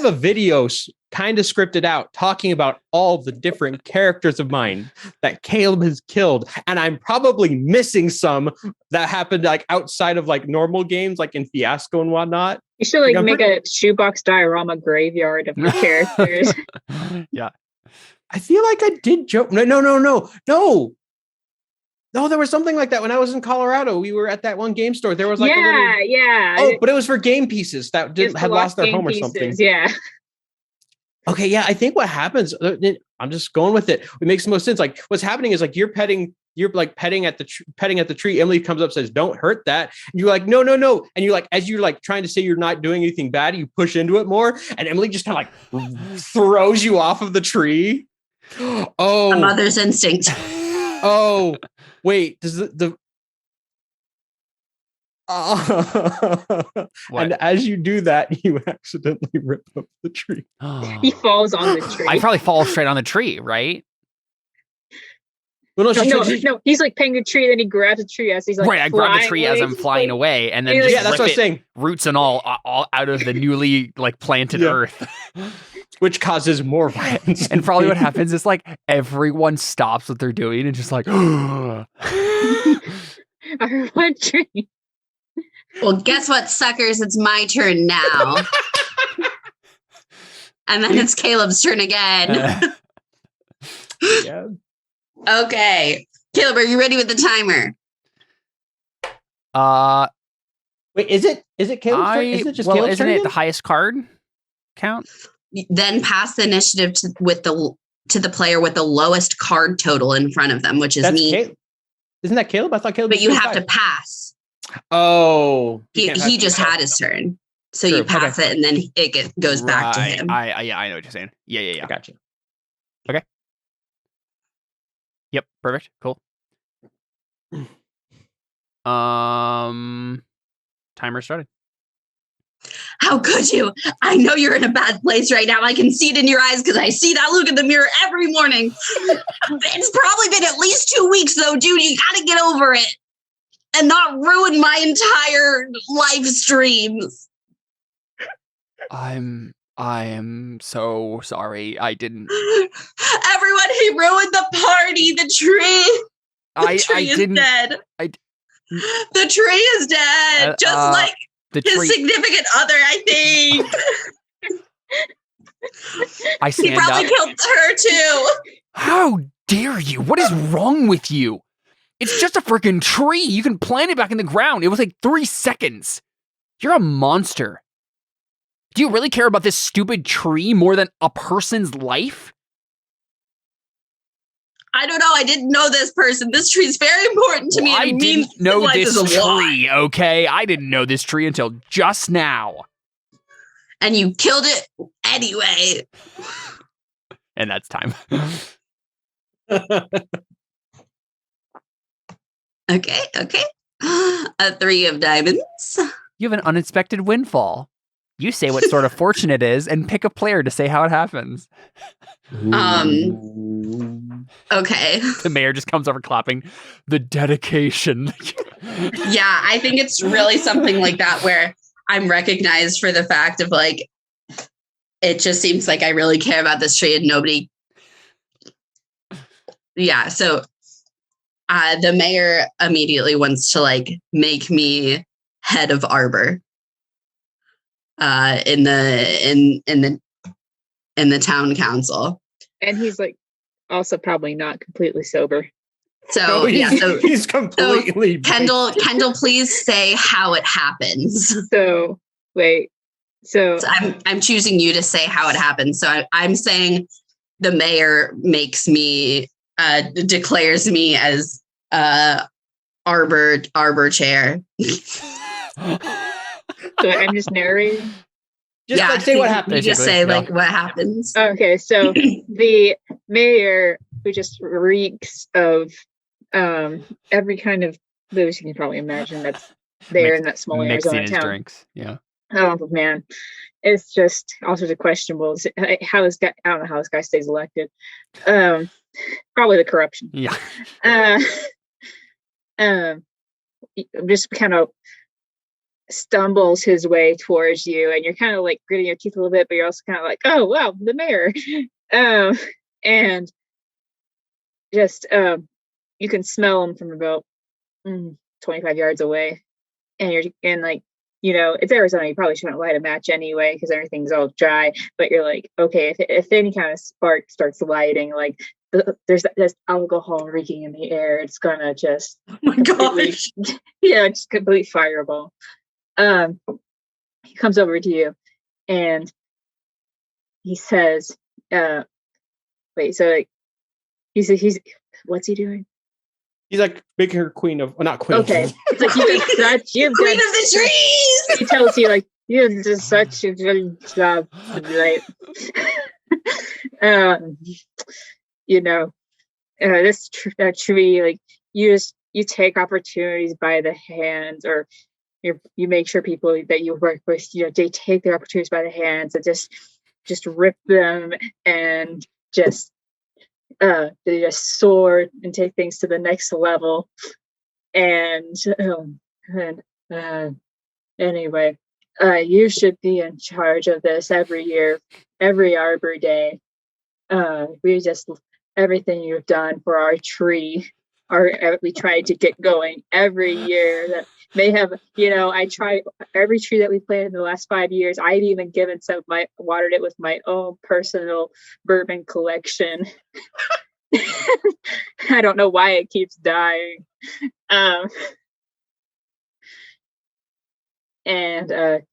a video kind of scripted out talking about all the different characters of mine that Caleb has killed, and I'm probably missing some that happened like outside of like normal games, like in Fiasco and whatnot. You should make a shoebox diorama graveyard of your characters. Yeah, I feel like I did joke. No, there was something like that when I was in Colorado. We were at that one game store. There was like Oh, but it was for game pieces that had lost their home or something. Yeah. Okay, yeah, I think what happens, I'm just going with it. It makes the most sense. Like what's happening is like you're petting you're like petting at the tree. Emily comes up and says, "Don't hurt that." And you're like, "No." And you're like, as you're like trying to say you're not doing anything bad, you push into it more, and Emily just kind of like throws you off of the tree. Oh, a mother's instinct. Oh, wait, does and as you do that, you accidentally rip up the tree. He falls on the tree. I probably fall straight on the tree, right? Well, no, he's like paying the tree, then he grabs the tree as he's like I grab the tree as I'm flying away, and then that's what I was saying. Roots and all out of the newly like planted earth, which causes more violence. And probably what happens is like everyone stops what they're doing and just like, our one tree. Well, guess what, suckers? It's my turn now. And then it's Caleb's turn again. Yeah. Okay. Caleb, are you ready with the timer? Wait, is it Caleb's turn? Is it just Caleb's isn't turn it again? the highest card count? Then pass the initiative to the player with the lowest card total in front of them, which is me. Isn't that Caleb? I thought Caleb. But you have to pass. Oh, he just had his turn, so you pass it, and then it goes back to him. I know what you're saying. Yeah. I got you. Okay. Yep. Perfect. Cool. Timer started. How could you? I know you're in a bad place right now. I can see it in your eyes because I see that look in the mirror every morning. It's probably been at least 2 weeks, though, dude. You got to get over it and not ruin my entire live streams. I am so sorry. I didn't. Everyone, he ruined the party. The tree. The tree is dead. The tree is dead. Just like his significant other, I think. He probably killed her too. How dare you? What is wrong with you? It's just a freaking tree. You can plant it back in the ground. It was like 3 seconds. You're a monster. Do you really care about this stupid tree more than a person's life? I don't know. I didn't know this person. This tree is very important to me. I didn't know this tree, okay? I didn't know this tree until just now. And you killed it anyway. And that's time. Okay. A 3 of diamonds. You have an unexpected windfall. You say what sort of fortune it is and pick a player to say how it happens. Okay. The mayor just comes over clapping. The dedication. Yeah, I think it's really something like that where I'm recognized for the fact of like, it just seems like I really care about this tree and nobody. Yeah, so the mayor immediately wants to like make me head of Arbor. In the town council, and he's like also probably not completely sober. So he's completely. So, Kendall, please say how it happens. So I'm choosing you to say how it happens. So I'm saying the mayor makes me declares me as Arbor chair. So I'm just narrating. Just say what happens. You just say like what happens. Okay, so the mayor, who just reeks of every kind of booze you can probably imagine that's there in that small Arizona town. Drinks. Yeah. Oh man, it's just all sorts of questionables. How this guy? I don't know how this guy stays elected. Probably the corruption. Yeah. Just kind of stumbles his way towards you, and you're kind of like gritting your teeth a little bit, but you're also kind of like, oh wow, the mayor. And just you can smell him from about 25 yards away, and like, you know, it's Arizona, you probably shouldn't light a match anyway because everything's all dry, but you're like, okay, if any kind of spark starts lighting, like there's alcohol reeking in the air, it's gonna just oh my gosh. Yeah, just complete fireball. He comes over to you and he says, wait, so like he's what's he doing? He's like making her queen of, well, not queen. Okay, it's like you've Queen of the trees. He tells you like you did such a good job tonight. You know, this tree, like you take opportunities by the hands, or you make sure people that you work with, they take their opportunities by the hands and just rip them and just they just soar and take things to the next level. And anyway, you should be in charge of this every year, every Arbor Day. Everything you've done for our tree, we try to get going every year. That may have, I try every tree that we planted in the last 5 years. I've even given watered it with my own personal bourbon collection. I don't know why it keeps dying. And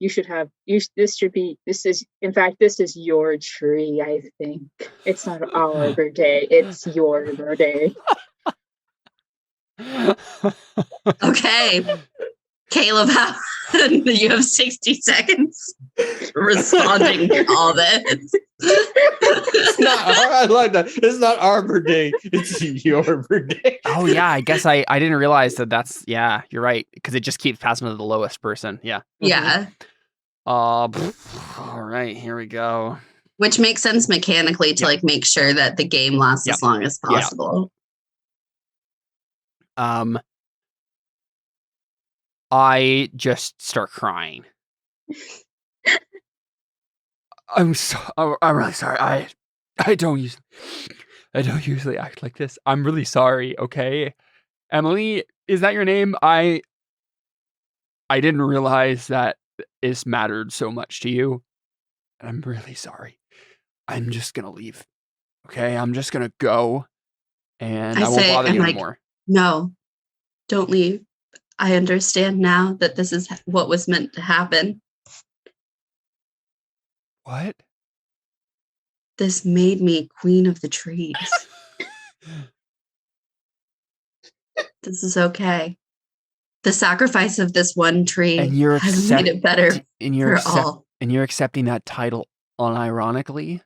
this is your tree, I think. It's not Arbor Day, it's your Day. Okay. Caleb, you have 60 seconds responding to all this. I like that. It's not Arbor Day. It's your Day. Oh, yeah. I guess I didn't realize that's, yeah, you're right. Because it just keeps passing to the lowest person. Yeah. Yeah. All right. Here we go. Which makes sense mechanically to make sure that the game lasts as long as possible. I just start crying. I'm really sorry. I don't usually act like this. I'm really sorry. Okay, Emily, is that your name? I didn't realize that this mattered so much to you. I'm really sorry. I'm just gonna leave. Okay, I'm just gonna go, and I won't bother you anymore. No, don't leave. I understand now that this is what was meant to happen. What? This made me queen of the trees. This is okay. The sacrifice of this one tree has made it better for all. And you're accepting that title unironically?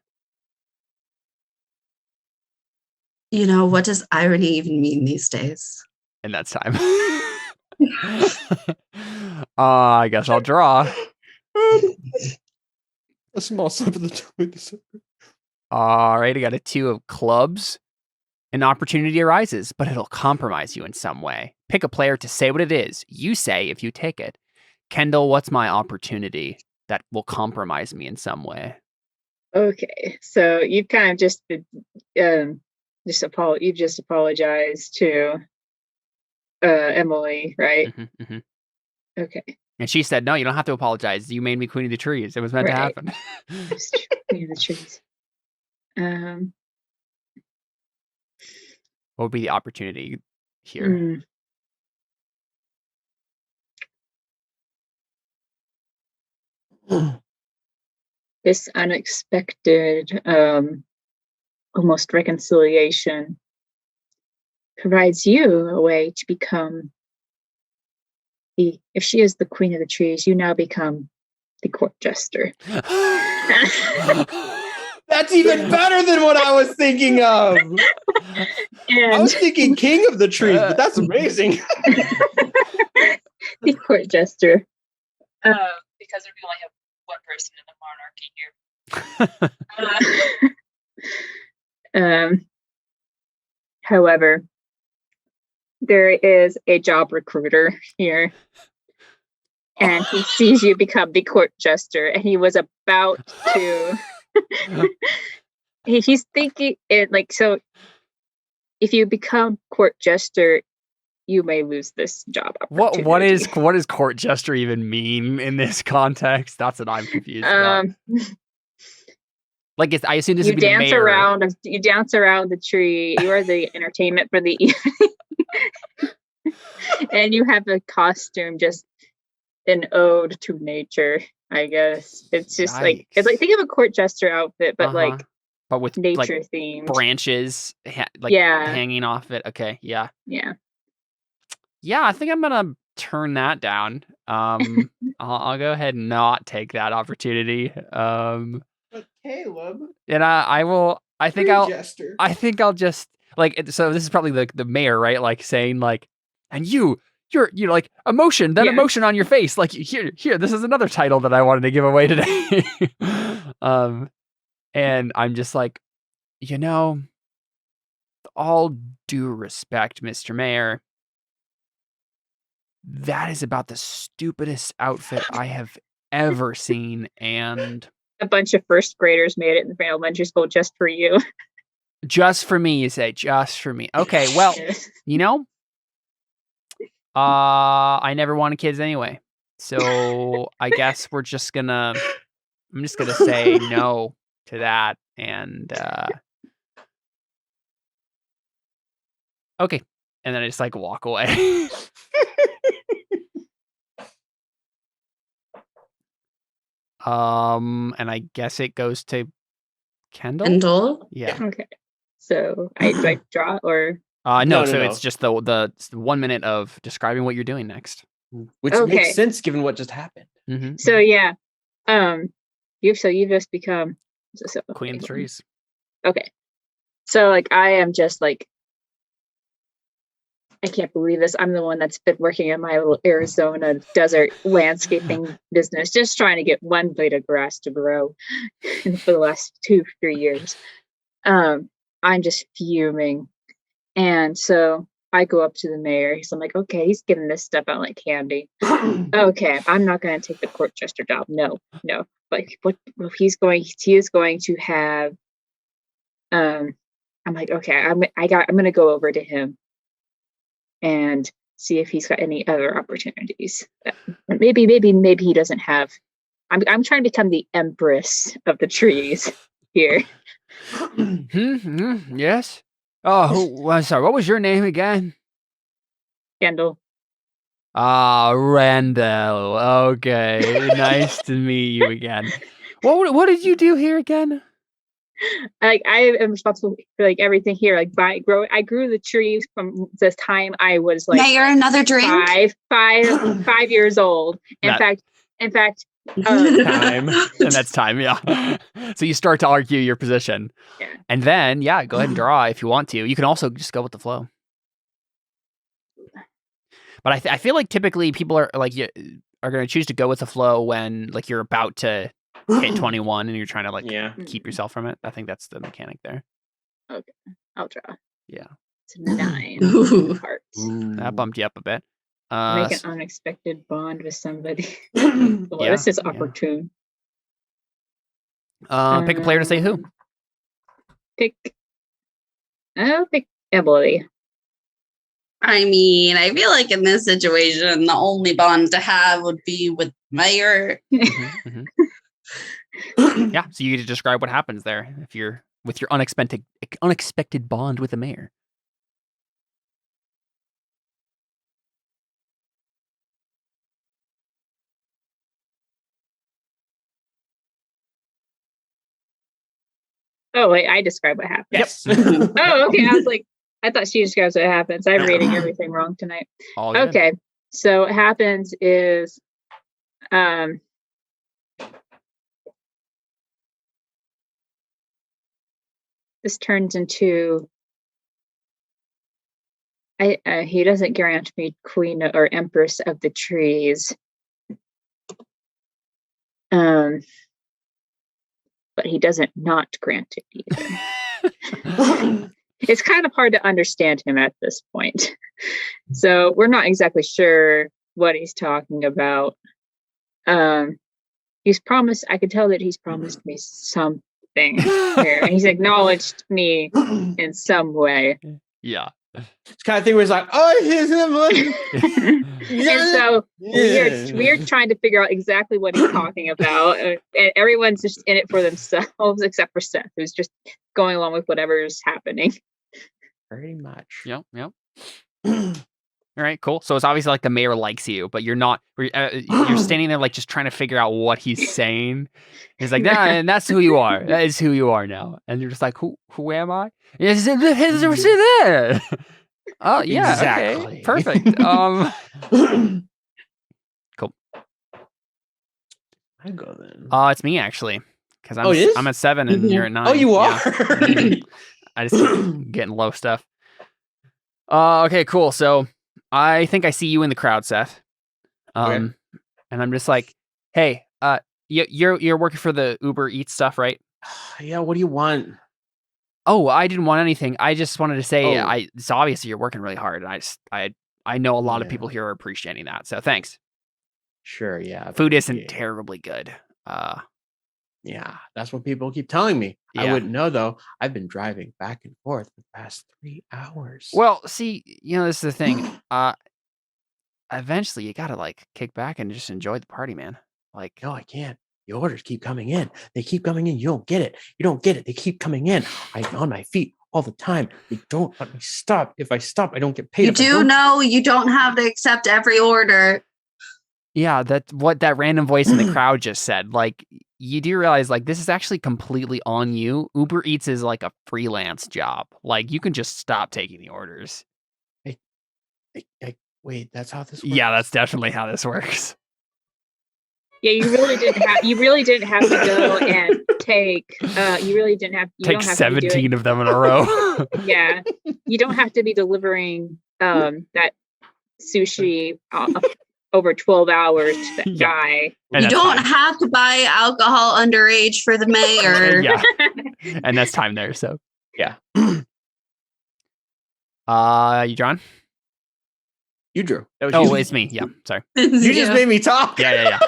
What does irony even mean these days? And that's time. I guess I'll draw. A small slip of the tongue. All right, I got a 2 of clubs. An opportunity arises, but it'll compromise you in some way. Pick a player to say what it is. You say if you take it. Kendall, what's my opportunity that will compromise me in some way? Okay, so you've kind of you've just apologized to Emily, right? Mm-hmm, mm-hmm. Okay. And she said, no, you don't have to apologize. You made me queen of the trees. It was meant to happen. Queen of the trees. What would be the opportunity here? This unexpected almost reconciliation provides you a way to become if she is the queen of the trees, you now become the court jester. That's even better than what I was thinking of. I was thinking king of the trees, but that's amazing. The court jester. Because we only have one person in the monarchy here. However, there is a job recruiter here, and he sees you become the court jester, and he was about to. He's thinking it so. If you become court jester, you may lose this job opportunity. What does court jester even mean in this context? That's what I'm confused about. I assume this would be the mayor. You dance around the tree. You are the entertainment for the evening. And you have a costume, just an ode to nature, I guess. It's just think of a court jester outfit, but but with nature themed branches, hanging off it. Okay, yeah. Yeah. Yeah, I think I'm gonna turn that down. I'll go ahead and not take that opportunity. But Caleb, and I will. I think jester. I think I'll just like. So this is probably the mayor, right? Like saying like, and you're like emotion, then emotion on your face. Like here. This is another title that I wanted to give away today. And I'm just like, all due respect, Mr. Mayor. That is about the stupidest outfit I have ever seen, and a bunch of first graders made it in the elementary school just for you. Just for me, you say, just for me. Okay, well, I never wanted kids anyway. So I guess I'm just gonna say no to that, and okay. And then I just like walk away. And I guess it goes to Kendall? Yeah. Okay. So do I draw or no, it's just the 1 minute of describing what you're doing next. Which makes sense given what just happened. Mm-hmm. So yeah. You've just become Queen of the Trees. Okay. So like I am just like I can't believe this. I'm the one that's been working in my little Arizona desert landscaping business, just trying to get one blade of grass to grow for the last 2-3 years. I'm just fuming. And so I go up to the mayor. So I'm like, okay, he's giving this stuff out like candy. Okay, I'm not going to take the court jester job. No. But what he is going to have. I'm like, okay, I'm going to go over to him and see if he's got any other opportunities. Maybe he doesn't have. I'm trying to become the empress of the trees here. Yes. Oh, I'm sorry. What was your name again? Kendall. Randall. Okay, nice to meet you again. What did you do here again? Like I am responsible for like everything here. Like I grew the trees from this time I was like Mayor, another drink. 5 years old. In fact, time. And that's time, yeah. So you start to argue your position. Yeah. And then, go ahead and draw if you want to. You can also just go with the flow. But I feel like typically people are like are going to choose to go with the flow when like you're about to hit 21 and you're trying to keep yourself from it. I think that's the mechanic there. Okay, I'll draw. Yeah. It's 9 hearts. That bumped you up a bit. Make an unexpected bond with somebody. This is opportune. Pick a player to say who. I'll pick Emily. I mean, I feel like in this situation, the only bond to have would be with Mayor. Mm-hmm. Yeah, so you get to describe what happens there if you're with your unexpected bond with the mayor. Oh, wait, I describe what happens. Yes. Oh, okay. I was like, I thought she describes what happens. I'm reading everything wrong tonight. Okay. So what happens is this turns into he doesn't grant me queen or empress of the trees. But he doesn't not grant it either. It's kind of hard to understand him at this point. So we're not exactly sure what he's talking about. He's promised, I could tell that he's promised me something here, and he's acknowledged me in some way. Yeah. It's kind of thing where it's like, oh, here's the money. And so we're trying to figure out exactly what he's talking about. And everyone's just in it for themselves, except for Seth, who's just going along with whatever's happening. Pretty much. Yep. All right, cool. So it's obviously like the mayor likes you, but you're not. You're standing there like just trying to figure out what he's saying. He's like, nah, and that's who you are. That is who you are now. And you're just like, who am I? Oh, yeah. Exactly. Okay. Perfect. Cool. I go then. It's me actually, because it is? I'm at 7 and you're at 9. Oh, you are. Yeah. I just keep getting low stuff. Okay, cool. So I think I see you in the crowd, Seth. Okay. And I'm just like, hey, you're working for the Uber Eats stuff, right? Yeah. What do you want? Oh, I didn't want anything. I just wanted to say, Oh. it's obviously you're working really hard, and I know a lot of Yeah. people here are appreciating that. So thanks. Sure. Yeah. Food isn't terribly good. Yeah, that's what people keep telling me. Yeah. I wouldn't know though. I've been driving back and forth for the past 3 hours. Well, see, this is the thing. Eventually you gotta like kick back and just enjoy the party, man. Like, no, I can't. The orders keep coming in. They keep coming in. You don't get it. You don't get it. They keep coming in. I'm on my feet all the time. They don't let me stop. If I stop, I don't get paid. You do know you don't have to accept every order. Yeah, that's what that random voice in the crowd just said. Like, you do realize, like, this is actually completely on you. Uber Eats is like a freelance job. Like, you can just stop taking the orders. Wait, that's how this works? Yeah, that's definitely how this works. Yeah, you really didn't have to go and take. You really didn't have. You take don't have 17 of them in a row. Yeah, you don't have to be delivering that sushi over 12 hours to that guy. And you don't have to buy alcohol underage for the mayor. Yeah, and that's time there. So yeah. You John? You drew. That was you. It's me. Yeah, sorry. You just made me talk. Yeah.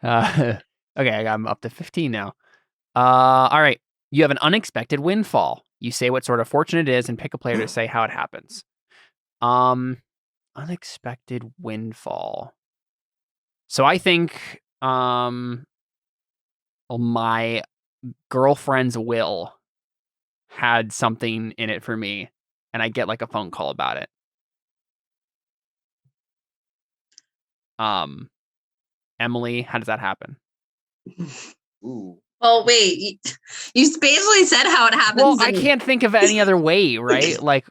Okay, I'm up to 15 now. All right. You have an unexpected windfall. You say what sort of fortune it is and pick a player to say how it happens. Unexpected windfall. So I think my girlfriend's will had something in it for me, and I get like a phone call about it. Emily, how does that happen? Ooh. Oh, wait. You basically said how it happens. Well, I can't think of any other way, right? Like,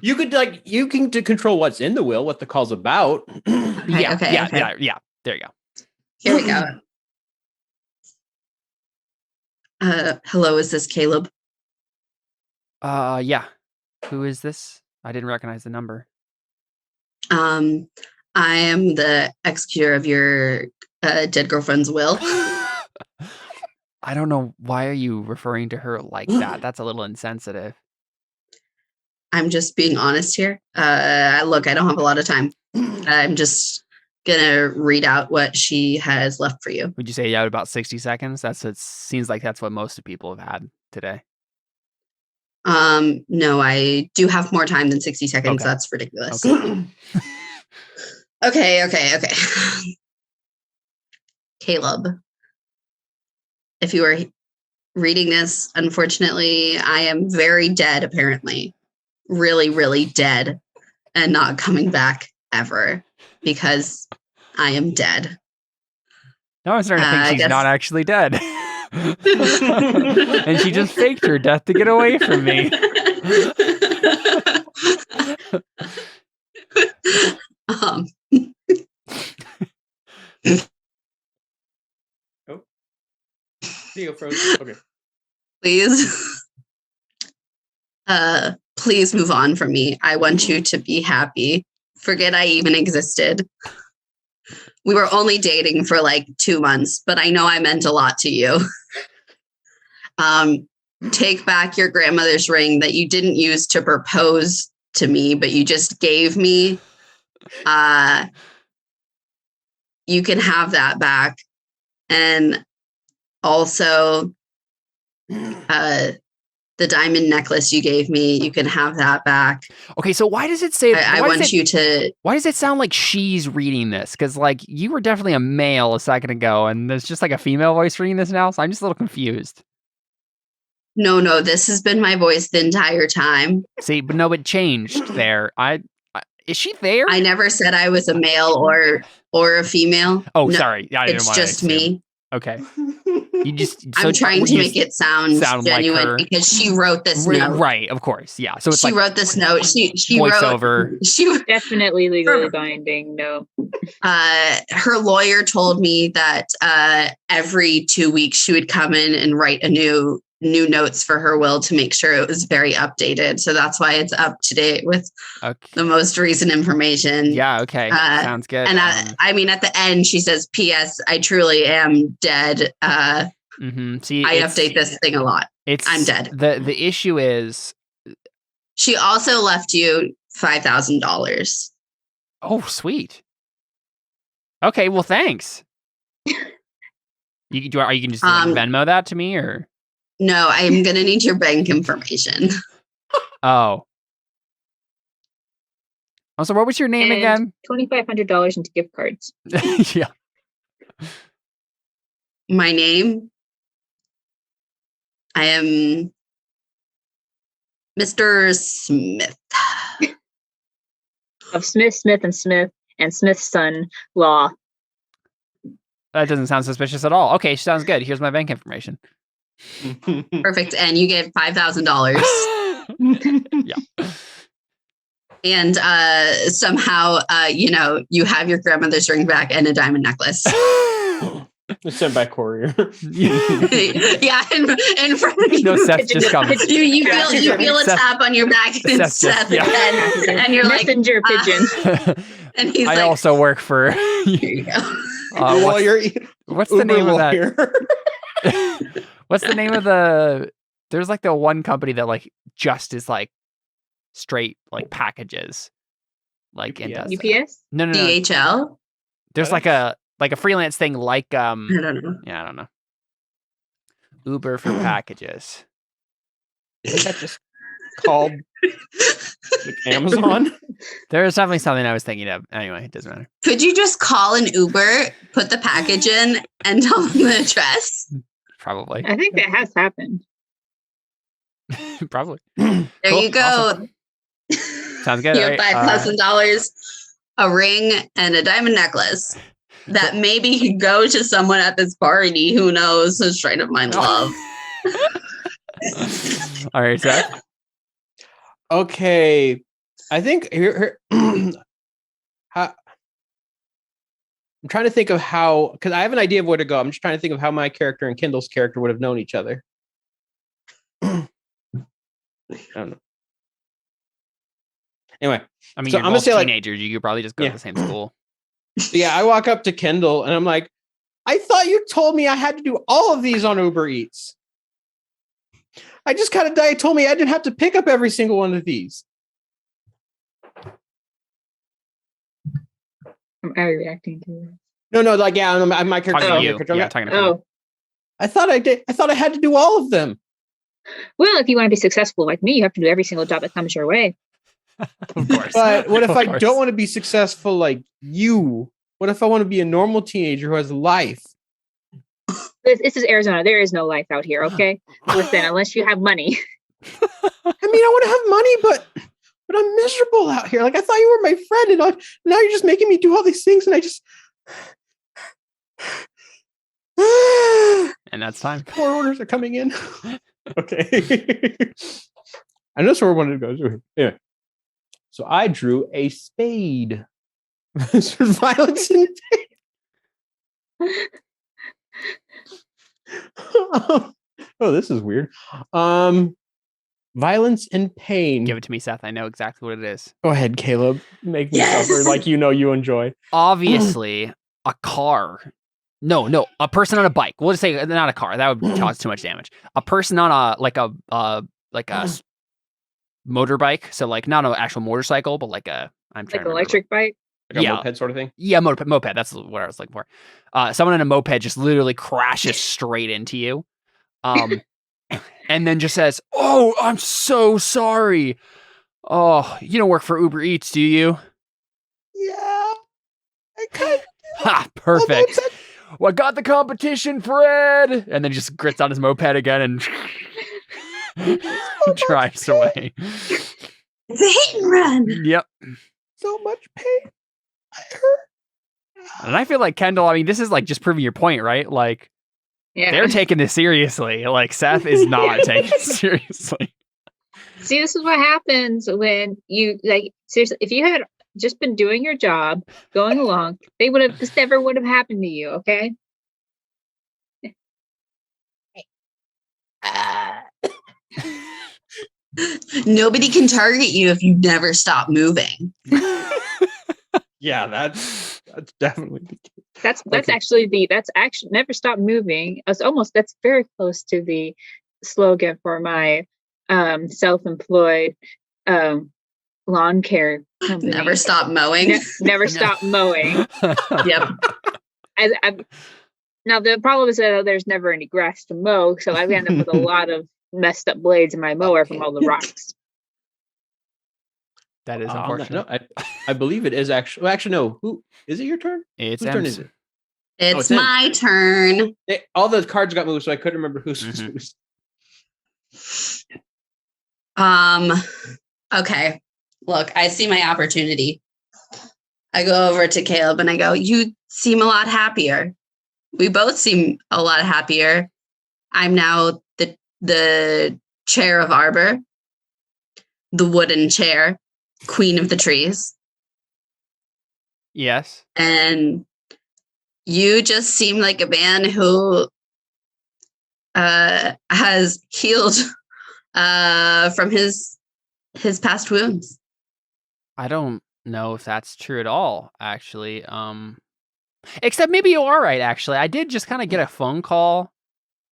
you can control what's in the will, what the call's about. Yeah. There you go. Here we go. Hello, is this Caleb? Yeah. Who is this? I didn't recognize the number. I am the executor of your dead girlfriend's will. I don't know. Why are you referring to her like that? That's a little insensitive. I'm just being honest here. Look, I don't have a lot of time. I'm just gonna read out what she has left for you. Would you say you had about 60 seconds? It seems like that's what most of people have had today. No, I do have more time than 60 seconds. Okay. That's ridiculous. Okay. Caleb, if you are reading this, unfortunately, I am very dead, apparently. Really, really dead and not coming back ever because I am dead. Now I'm starting to think she's not actually dead. And she just faked her death to get away from me. Theo froze. Okay. Please move on from me. I want you to be happy. Forget I even existed. We were only dating for like 2 months, but I know I meant a lot to you. Take back your grandmother's ring that you didn't use to propose to me, but you just gave me. You can have that back. And also, the diamond necklace you gave me, you can have that back. Okay, so why does it say... Why does it sound like she's reading this? Because, like, you were definitely a male a second ago, and there's just, like, a female voice reading this now, so I'm just a little confused. No, this has been my voice the entire time. See, but no, it changed there. Is she there? I never said I was a male or a female. Oh, no, sorry. It's just me. Okay. I'm trying to make it sound genuine like because she wrote this note. Right, of course. Yeah. So she wrote this note. She voiceover. She definitely legally binding. No. Her lawyer told me that every 2 weeks she would come in and write a new notes for her will to make sure it was very updated. So that's why it's up to date with the most recent information. Yeah. Okay. Sounds good. And I mean, at the end, she says, "P.S. I truly am dead." See, I update this thing a lot. I'm dead. The issue is she also left you $5,000. Oh, sweet. Okay. Well, thanks. Are you can just Venmo that to me or? No, I'm going to need your bank information. Oh. So what was your name again? $2,500 into gift cards. Yeah. My name? I am Mr. Smith. Of Smith, Smith, and Smith, and Smith's son, Law. That doesn't sound suspicious at all. Okay, sounds good. Here's my bank information. Perfect. And you get $5,000. Yeah. And somehow, you have your grandmother's ring back and a diamond necklace. Sent by courier. Yeah, in front of you. No, Seth just comes. You feel a tap on your back and it's Seth again. And you're messenger pigeon. And he's I also work for. Here you go. What's the name of that? What's the name of the? There's like the one company that like just is like straight like packages, like and does UPS. No. DHL. There's like a freelance thing like I don't know. Yeah, I don't know. Uber for packages. Isn't that just called like Amazon? There's definitely something I was thinking of. Anyway, it doesn't matter. Could you just call an Uber, put the package in, and tell them the address? Probably. I think that has happened. Probably. There Cool. you go. Awesome. Sounds good. You have $5,000, a ring, and a diamond necklace that maybe could go to someone at this party. Who knows? Who's trying to find love. All right, Seth. Okay. I think I'm trying to think of how, because I have an idea of where to go. I'm just trying to think of how my character and Kendall's character would have known each other. I don't know. Anyway, I mean, so you're I'm both gonna say teenagers. You could probably just go to the same school. Yeah, I walk up to Kendall and I'm like, I thought you told me I had to do all of these on Uber Eats. I just kind of told me I didn't have to pick up every single one of these. Are you reacting to it? No, like, yeah, my character. Talking to you. Yeah, talking to you. I thought I did. I thought I had to do all of them. Well, if you want to be successful like me, you have to do every single job that comes your way. Of course. But what if I don't want to be successful like you? What if I want to be a normal teenager who has life? This is Arizona. There is no life out here, okay? Listen, unless you have money. I mean, I want to have money, but I'm miserable out here. Like, I thought you were my friend, and now you're just making me do all these things, and I just... And that's time. More orders are coming in. Okay. I know where I wanted to go. Anyway. So I drew a spade. Violence and pain. Oh, this is weird. Violence and pain. Give it to me, Seth. I know exactly what it is. Go ahead, Caleb. Make me suffer like you enjoy. Obviously, a car. No, a person on a bike. We'll just say not a car. That would cause too much damage. A person on a motorbike. So like not an actual motorcycle, but like a electric bike. Like a moped sort of thing? Yeah, moped. That's what I was looking for. Someone in a moped just literally crashes straight into you. And then just says, "Oh, I'm so sorry. Oh, you don't work for Uber Eats, do you?" Yeah. I kind of do. Ha, perfect. Well, I got the competition, Fred. And then just grits on his moped again and drives away. It's a hit and run. Yep. So much pain. I hurt. And I feel like Kendall, I mean, this is like just proving your point, right? Like, Yeah. They're taking this seriously. Like Seth is not taking it seriously. See, this is what happens when you like seriously. If you had just been doing your job, going along, this never would have happened to you. Okay. Nobody can target you if you never stop moving. Yeah, that's definitely the case. That's actually never stop moving. That's very close to the slogan for my self-employed lawn care company. Never stop mowing. Never stop mowing. Yep. Now the problem is that there's never any grass to mow, so I end up with a lot of messed up blades in my mower from all the rocks. That is unfortunate. No, I believe it is actually. Well, actually, no. Who is it? Your turn? Whose turn is it? It's my turn. All the cards got moved, so I couldn't remember who's who's. Okay. Look, I see my opportunity. I go over to Caleb and I go, "You seem a lot happier. We both seem a lot happier. I'm now the chair of Arbor, the wooden chair, queen of the trees." Yes. And you just seem like a man who has healed from his past wounds. I don't know if that's true at all, actually. Except maybe you are right, actually. I did just kind of get a phone call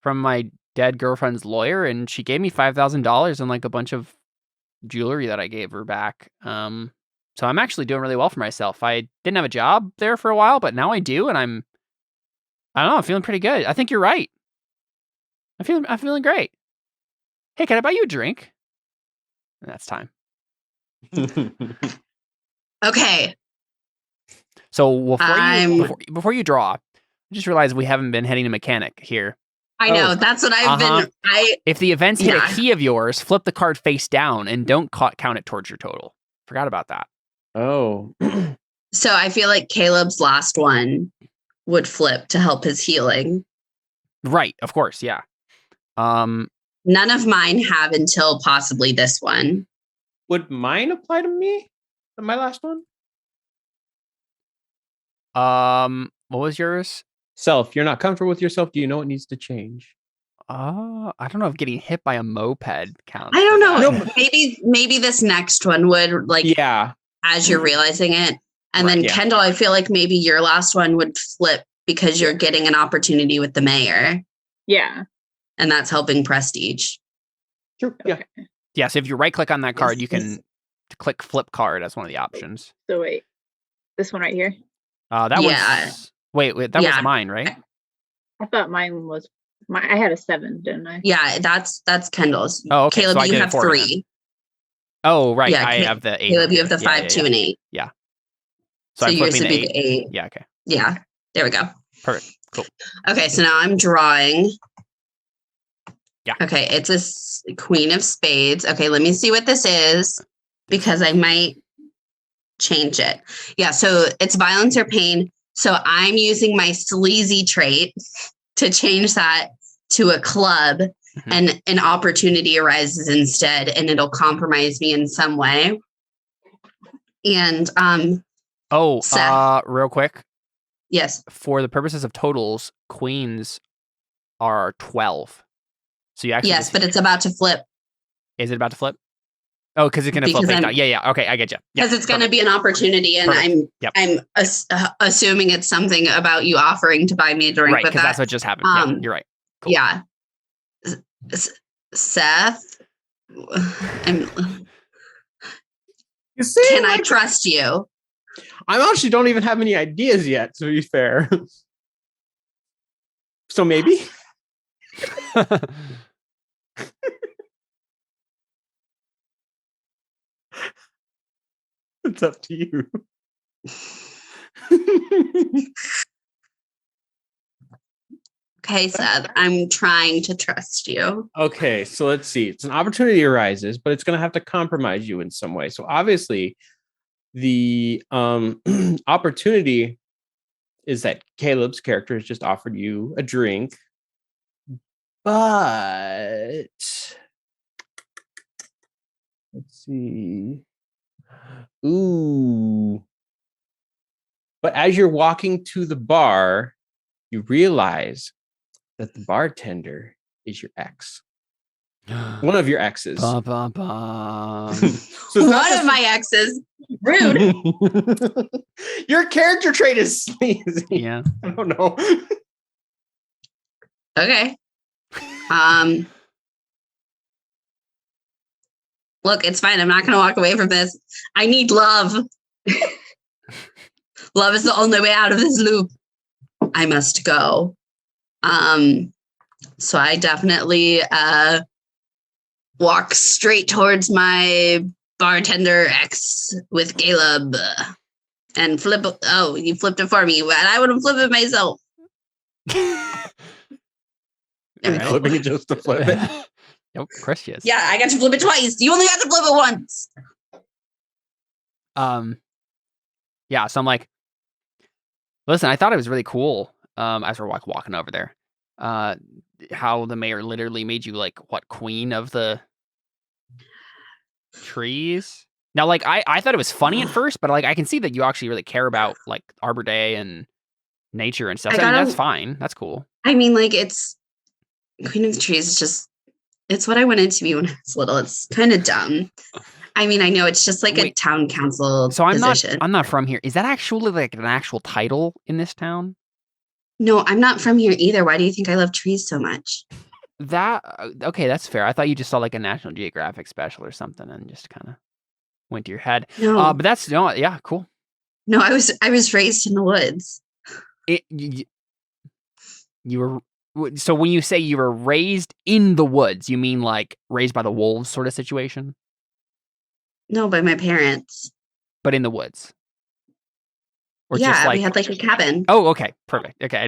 from my dead girlfriend's lawyer, and she gave me $5,000 and like a bunch of jewelry that I gave her back. So I'm actually doing really well for myself. I didn't have a job there for a while, but now I do, and I don't know, I'm feeling pretty good. I think you're right. I'm feeling great. Hey, can I buy you a drink? And that's time. Okay. So before you draw, I just realized we haven't been hitting a mechanic here. I know. That's what I've been. If the events hit a key of yours, flip the card face down and don't count it towards your total. Forgot about that. Oh. So I feel like Caleb's last one would flip to help his healing. Right. Of course. Yeah. None of mine have until possibly this one. Would mine apply to me? My last one? What was yours? Self. You're not comfortable with yourself. Do you know what needs to change? I don't know if getting hit by a moped counts. I don't know. No, maybe this next one would, like, as you're realizing it. And then Kendall, I feel like maybe your last one would flip because you're getting an opportunity with the mayor. Yeah. And that's helping prestige. True. Yeah. Yeah. So if you right click on that card, you can click flip card as one of the options. So wait, this one right here? That was... Wait, that was mine, right? I thought mine was... I had a 7, didn't I? Yeah, that's Kendall's. Oh, okay. Caleb, so you have 3. Oh, right. Yeah, I have the 8. Caleb, you have the 5, 2, and 8. Yeah. So yours would be the 8. Yeah, okay. Yeah, there we go. Perfect. Cool. Okay, so now I'm drawing. Yeah. Okay, it's a queen of spades. Okay, let me see what this is, because I might change it. Yeah, so it's violence or pain. So I'm using my sleazy trait to change that to a club, and an opportunity arises instead, and it'll compromise me in some way. And real quick. Yes. For the purposes of totals, queens are 12. So you actually but it's about to flip. Is it about to flip? Oh, because it's going to flip face down. Yeah. Okay, I get you. Because it's going to be an opportunity, and I'm assuming it's something about you offering to buy me a drink. Right, because that's what just happened. Yeah, you're right. Cool. Yeah. Seth, can I trust you? I actually don't even have any ideas yet, to be fair. So maybe. It's up to you. Okay, Seth, I'm trying to trust you. Okay, so let's see. It's an opportunity arises, but it's going to have to compromise you in some way. So obviously, the opportunity is that Caleb's character has just offered you a drink But let's see. Ooh. But as you're walking to the bar, you realize that the bartender is your ex. One of your exes. Bum, bum, bum. So one of my exes. Rude. Your character trait is sleazy. Yeah. I don't know. Okay. Look, it's fine. I'm not going to walk away from this. I need love. Love is the only way out of this loop. I must go. So I definitely walk straight towards my bartender ex with Caleb and flip. Oh, you flipped it for me, but I would have flipped it myself. Flipping it just to flip it. Yep, Chris is. Yeah, I got to flip it twice. You only got to flip it once. Yeah, so I'm like, listen, I thought it was really cool as we're walking over there. How the mayor literally made you like queen of the trees. Now, like I thought it was funny at first, but like I can see that you actually really care about like Arbor Day and nature and stuff. So, I mean, that's fine. That's cool. I mean, like it's Queen of the Trees is just it's what I wanted to be when I was little. It's kind of dumb. I mean, I know it's just like a town council. So position. I'm not from here. Is that actually like an actual title in this town? No, I'm not from here either. Why do you think I love trees so much? Okay, that's fair. I thought you just saw like a National Geographic special or something and just kind of went to your head. No, but that's yeah, cool. No, I was raised in the woods. You were. So when you say you were raised in the woods, you mean like raised by the wolves sort of situation? No, by my parents. But in the woods? Or yeah, we had like a cabin. Oh, okay. Perfect. Okay, I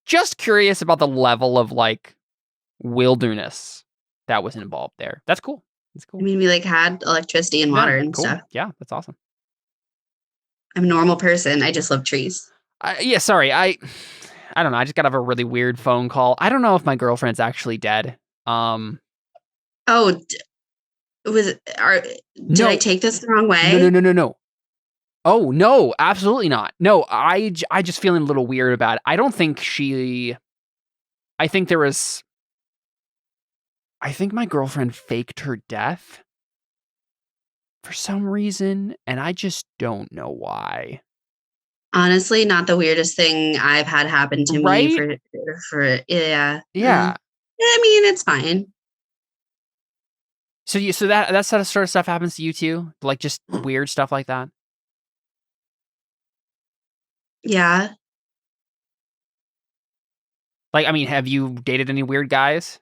just curious about the level of like wilderness that was involved there. That's cool. That's cool. I mean, we like had electricity and water and stuff. Yeah, that's awesome. I'm a normal person. I just love trees. Yeah, sorry. I don't know. I just got off a really weird phone call. I don't know if my girlfriend's actually dead. Did I take this the wrong way? No. Oh, no, absolutely not. No, I just feeling a little weird about it. I think my girlfriend faked her death for some reason, and I just don't know why. Honestly, not the weirdest thing I've had happen to me for yeah. Yeah. I mean, it's fine. So that sort of stuff happens to you too? Like just weird stuff like that? Yeah. Like, I mean, have you dated any weird guys?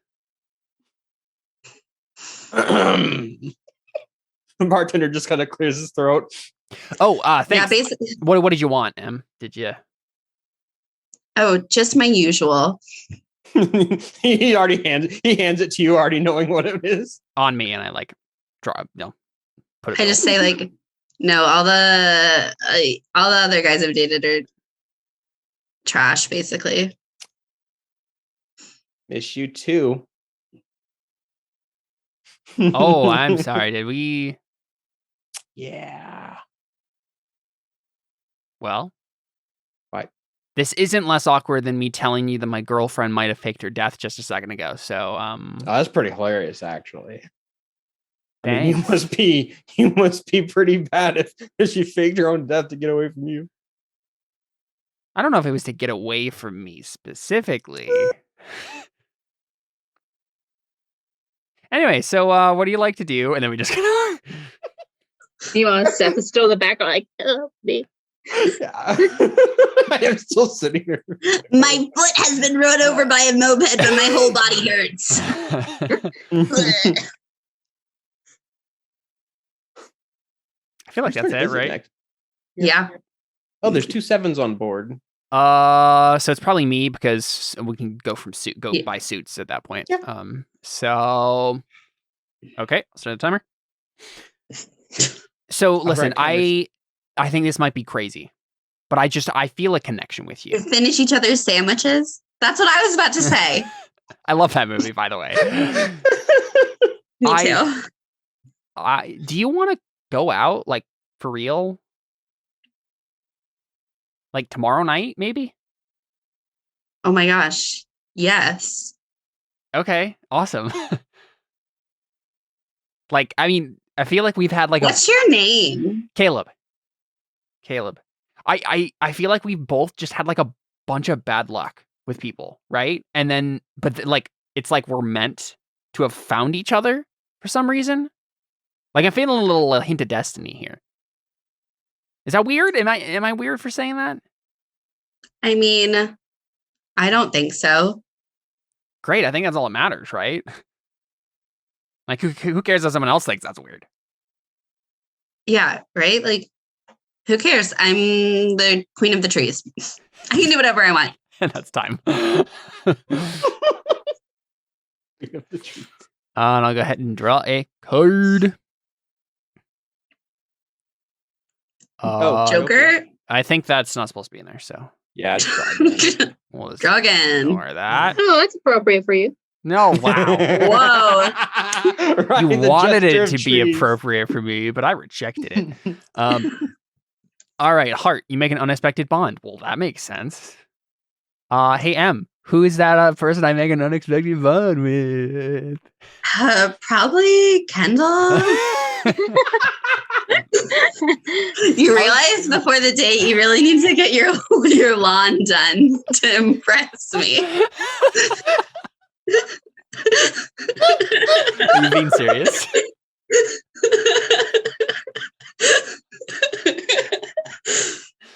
The bartender just kind of clears his throat. Oh, thanks. Yeah, basically. What did you want, Em? Did you? Oh, just my usual. He hands it to you, already knowing what it is. On me, and I like put it. I just say like, no. All the other guys I've dated are trash, basically. Miss you too. Oh, I'm sorry. Did we? Yeah. Well, what? This isn't less awkward than me telling you that my girlfriend might have faked her death just a second ago. So, that's pretty hilarious, actually. I mean, you must be pretty bad if she faked her own death to get away from you. I don't know if it was to get away from me specifically. Anyway, so what do you like to do? And then we just kind of. You want to step still in the back, like, me. Yeah. I am still sitting here. My foot has been run over by a moped, but my whole body hurts. I feel like that's it, right? Yeah. Oh, there's 2 7s on board. So it's probably me because we can go by suits at that point. Yeah. So okay, I'll start the timer. So listen, I think this might be crazy, but I feel a connection with you. Finish each other's sandwiches. That's what I was about to say. I love that movie, by the way. Me too. Do you want to go out, like, for real? Like, tomorrow night, maybe? Oh my gosh. Yes. Okay, awesome. Like, I mean, I feel like we've had, like, what's your name? Caleb. I feel like we both just had, like, a bunch of bad luck with people, right? And then, like, it's like we're meant to have found each other for some reason. Like, I'm feeling a little hint of destiny here. Is that weird? Am I weird for saying that? I mean, I don't think so. Great, I think that's all that matters, right? Like, who cares if someone else thinks that's weird? Yeah, right? Like, who cares? I'm the queen of the trees. I can do whatever I want. And that's time. And I'll go ahead and draw a card. Joker? I think that's not supposed to be in there, so. Yeah. We'll just Draw again. ignore that. Oh, that's appropriate for you. No, wow. Whoa. You wanted it to be appropriate for me, but I rejected it. All right, Heart, you make an unexpected bond. Well, that makes sense. Hey, M, who is that person I make an unexpected bond with? Probably Kendall. You realize before the date you really need to get your lawn done to impress me. Are you being serious?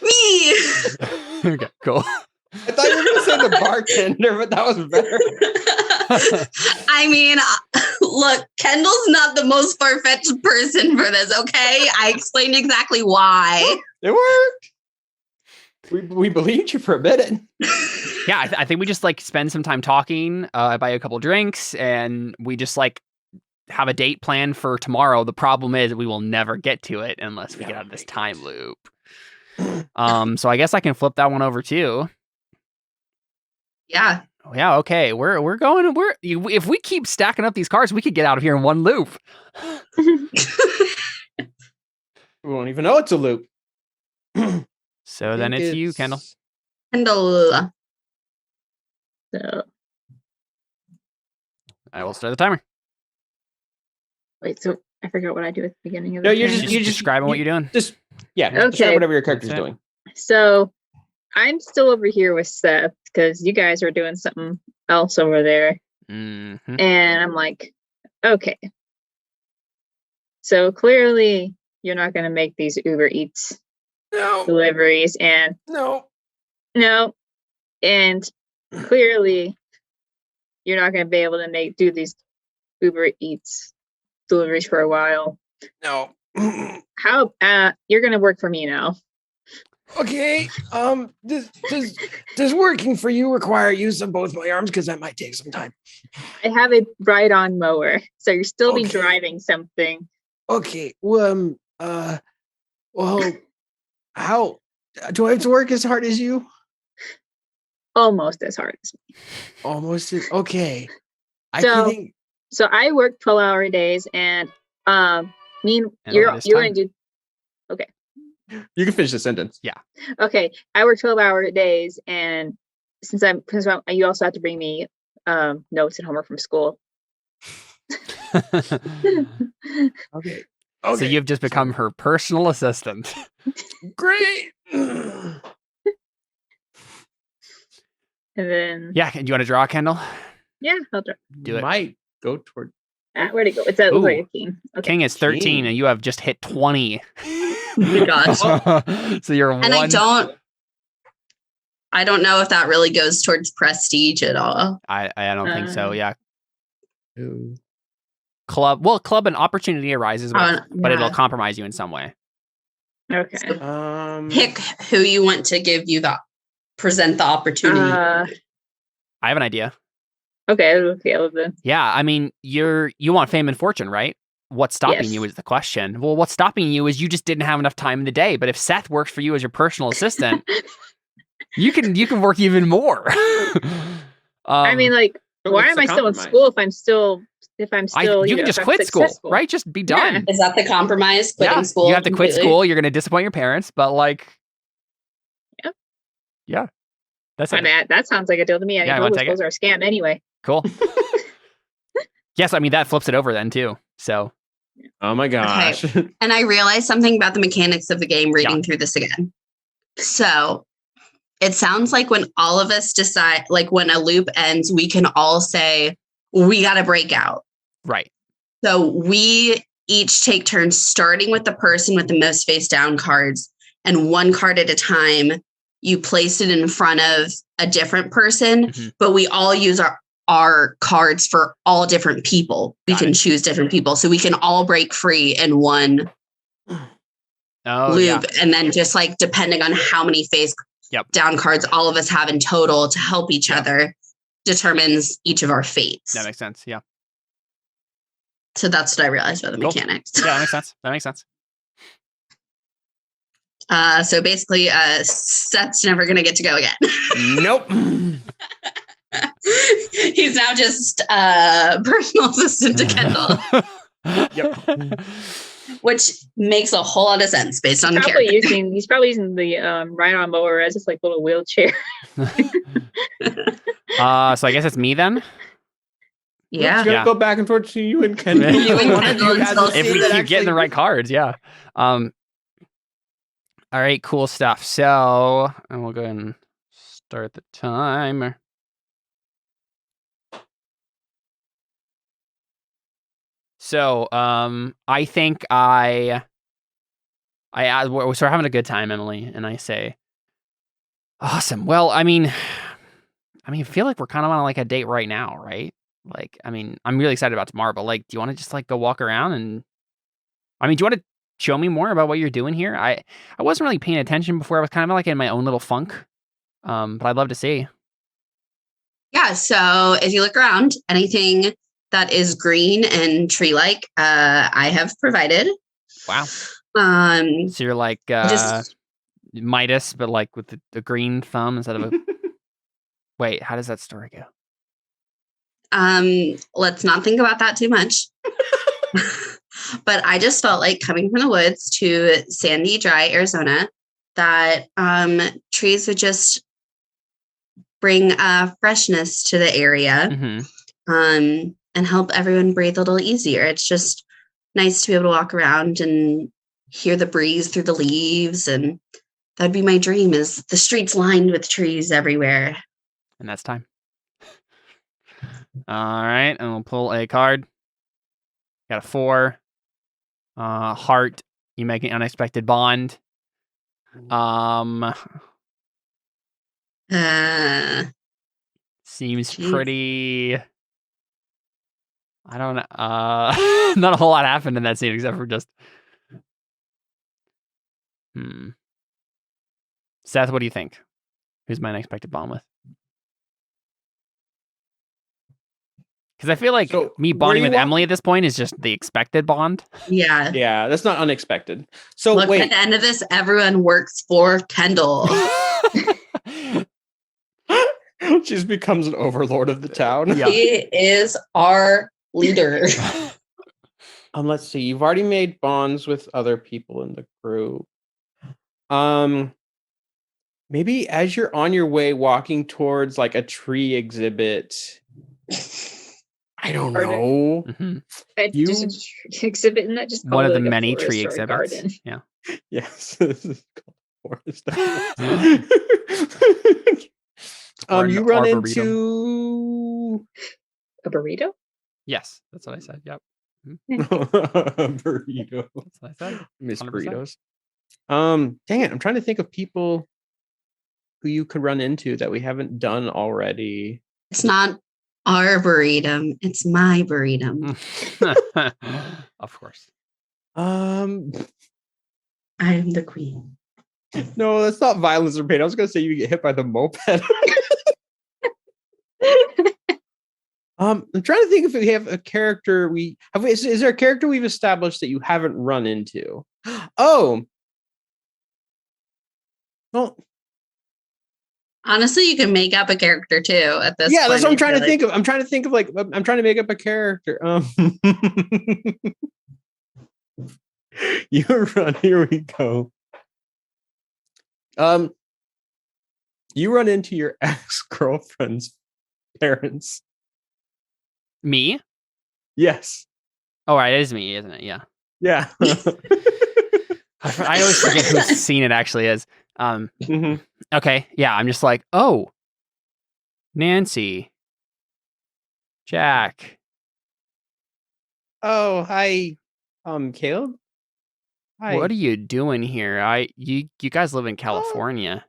Me. Okay, cool. I thought you were going to say the bartender, but that was better. I mean, look, Kendall's not the most far-fetched person for this, okay? I explained exactly why. It worked. We believed you for a minute. Yeah, I think we just like spend some time talking, buy a couple drinks, and we just like have a date planned for tomorrow. The problem is we will never get to it unless we get out of this time loop. So I guess I can flip that one over too. Yeah. Oh, yeah, okay. We're going. If we keep stacking up these cards, we could get out of here in one loop. We won't even know it's a loop. So then it's you, Kendall. Kendall. So, I will start the timer. wait, so I forgot what I do at the beginning of No, the you're turn. just describing what you're doing. Just Okay. describe whatever your character's That's it. doing. So I'm still over here with Seth because you guys are doing something else over there. Mm-hmm. And I'm like, okay. So clearly you're not going to make these Uber Eats deliveries. And No. And clearly you're not going to be able to do these Uber Eats deliveries for a while. No. How you're going to work for me now. Okay. Does working for you require use of both my arms? Because that might take some time. I have a ride-on mower, so you'll still be Okay. driving something. Okay. Well, how do I have to work as hard as you? Almost as hard as me. Almost. Okay. So I work 12-hour days, and you're going to do. Okay. You can finish the sentence. Okay, I work 12-hour days, and since you also have to bring me notes and homework from school. Okay. So you've just become her personal assistant. Great. And then Yeah, do you want to draw, Kendall? yeah, I'll draw. Do it. Might go toward. Where'd it go? It's at Ooh. like 18. Okay. King is 13, King. and you have just hit 20. Oh my gosh. So you're And I don't know if that really goes towards prestige at all. I don't think so. Yeah. Ooh. Club and opportunity arises, but it'll yeah. compromise you in some way. Okay. Pick who you want to present the opportunity. I have an idea. Okay, then. Yeah, I mean, you want fame and fortune, right? What's stopping Yes. you is the question. Well, what's stopping you is you just didn't have enough time in the day. But if Seth works for you as your personal assistant, you can work even more. I mean, like, Why am I still in school if I'm still you can just quit school, right? Just be done. Yeah. Is that the compromise? Quitting school? You have to quit completely? school. You're going to disappoint your parents, but like, yeah, that's it. That sounds like a deal to me. I mean, public schools are a scam anyway. Cool. Yes, I mean that flips it over then too. So. Oh my gosh! Okay. And I realized something about the mechanics of the game reading through this again. So it sounds like when all of us decide, like when a loop ends, we can all say, we got to break out. Right. So we each take turns starting with the person with the most face down cards, and one card at a time, you place it in front of a different person, but we all use our cards for all different people. We can choose different people. So we can all break free in one loop. And then just like, depending on how many face down cards all of us have in total to help each other determines each of our fates. That makes sense. Yeah. So that's what I realized about the mechanics. Yeah, that makes sense. That makes sense. So basically, Seth's never going to get to go again. Nope. He's now just personal assistant to Kendall. Yep. Which makes a whole lot of sense based on he's character. probably using the ride-on mower as just like little wheelchair. So I guess it's me then. Yeah. It's gonna go back and forth to you and Kendall. If we keep getting the right cards, yeah. All right, cool stuff. So, and we'll go ahead and start the timer. So, I think we're having a good time, Emily, and I say, awesome. Well, I mean, I feel like we're kind of on like a date right now, right? Like, I mean, I'm really excited about tomorrow, but like, do you want to just like go walk around and, do you want to show me more about what you're doing here? I wasn't really paying attention before. I was kind of like in my own little funk, but I'd love to see. Yeah. So if you look around, anything that is green and tree-like, I have provided. Wow. So you're like Midas, but like with the green thumb instead of a. Wait, how does that story go? Let's not think about that too much. But I just felt like coming from the woods to sandy, dry Arizona, that trees would just bring freshness to the area, and help everyone breathe a little easier. It's just nice to be able to walk around and hear the breeze through the leaves, and that'd be my dream, is the streets lined with trees everywhere. And that's time. All right, and we'll pull a card. Got a 4. Heart. You make an unexpected bond. Seems pretty. I don't know. Not a whole lot happened in that scene except for just. Seth, what do you think? Who's my unexpected bond with? Because I feel like me bonding with Emily at this point is just the expected bond. Yeah. Yeah, that's not unexpected. So look, at the end of this, everyone works for Kendall. She just becomes an overlord of the town. Yeah. He is our leader. Let's see. You've already made bonds with other people in the group. Maybe as you're on your way walking towards like a tree exhibit. I don't know. Just exhibit, and that just one of the many tree exhibits. Garden. Yeah. Yes. This is called forest. You run into a burrito. Yes, that's what I said. Yep. Burrito. That's what I said. Miss burritos. Dang it! I'm trying to think of people who you could run into that we haven't done already. It's not our burrito, it's my burrito. Of course. I'm the queen. No, that's not violence or pain. I was gonna say you get hit by the moped. I'm trying to think if we have a character is there a character we've established that you haven't run into? Oh. Well, Honestly, you can make up a character too at this point. Yeah, that's what I'm trying to think of. I'm trying to make up a character. You run, here we go. You run into your ex-girlfriend's parents. Me? Yes. Oh, right, it is me, isn't it? Yeah. Yeah. I always forget whose scene it actually is. Okay, yeah, I'm just like, oh, Nancy, Jack. Oh, hi, Caleb. Hi. What are you doing here? You guys live in California.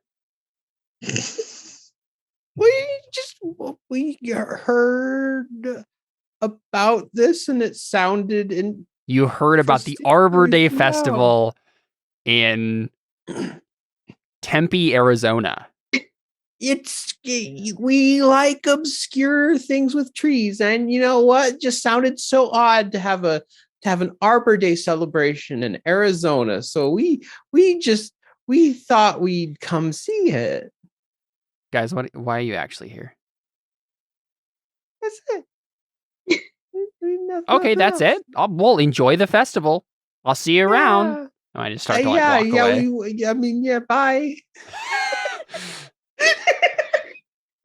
We heard about this, and it sounded in. You heard about the Arbor Day Festival in Tempe, Arizona. We like obscure things with trees, and you know what? It just sounded so odd to have an Arbor Day celebration in Arizona. So we thought we'd come see it. Guys, why are you actually here? That's it. Okay, that's it. We'll enjoy the festival. I'll see you around. I just start to walk away. Bye.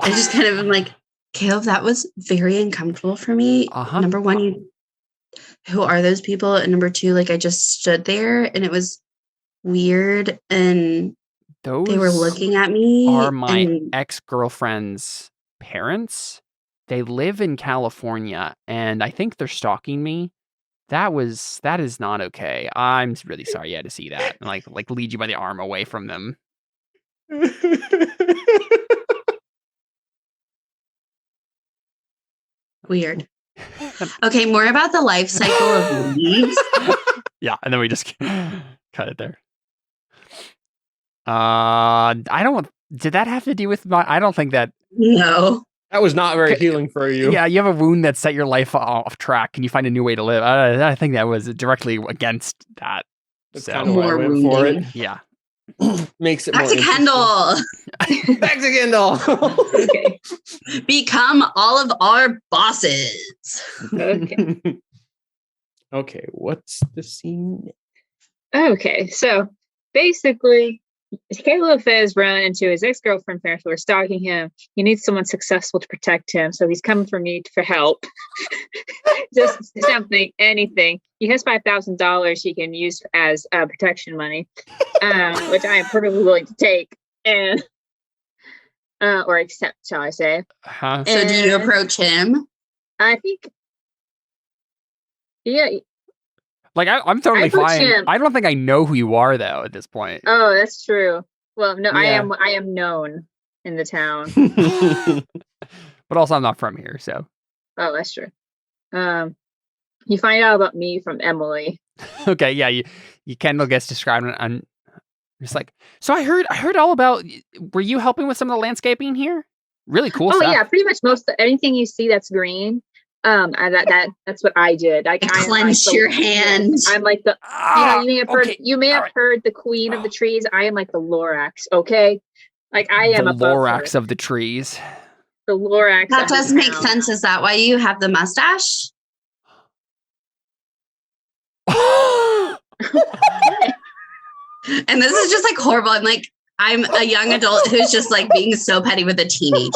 I just kind of am like, Caleb, that was very uncomfortable for me. Number one, who are those people? And number two, like I just stood there and it was weird, and they were looking at me. Are my ex-girlfriend's parents? They live in California, and I think they're stalking me. That is not okay. I'm really sorry you had to see that. And like lead you by the arm away from them. Weird. Okay, more about the life cycle of leaves. Yeah, and then we just cut it there. Did that have to do with I don't think that. No. That was not very healing for you. Yeah, you have a wound that set your life off track. Can you find a new way to live? I think that was directly against that. That's kind of why I went for it. Yeah. Makes it back more to Kendall. Back to Kendall. Okay. Become all of our bosses. Okay. Okay, what's the scene? Okay, so basically, Caleb has run into his ex-girlfriend parents who are stalking him. He needs someone successful to protect him, so he's coming for me for help. Just something, anything. He has $5,000 he can use as protection money, which I am perfectly willing to take and or accept, shall I say? Huh? So, do you approach him? I think, yeah. Like I'm totally fine. Him. I don't think I know who you are though at this point. Oh, that's true. Well, no, Yeah. I am known in the town. But also I'm not from here, so. Oh, that's true. You find out about me from Emily. Okay, yeah, you Kendall gets described, and I'm just like, so I heard all about. Were you helping with some of the landscaping here? Really cool stuff. Oh yeah, pretty much anything you see that's green. That's what I did. I clenched your hand. I'm like the you may have heard the queen of the trees. I am like the Lorax, okay? Like I am the above Lorax her. of the trees. The Lorax. That does make sense. Is that why you have the mustache? And this is just like horrible. I'm a young adult who's just like being so petty with a teenager.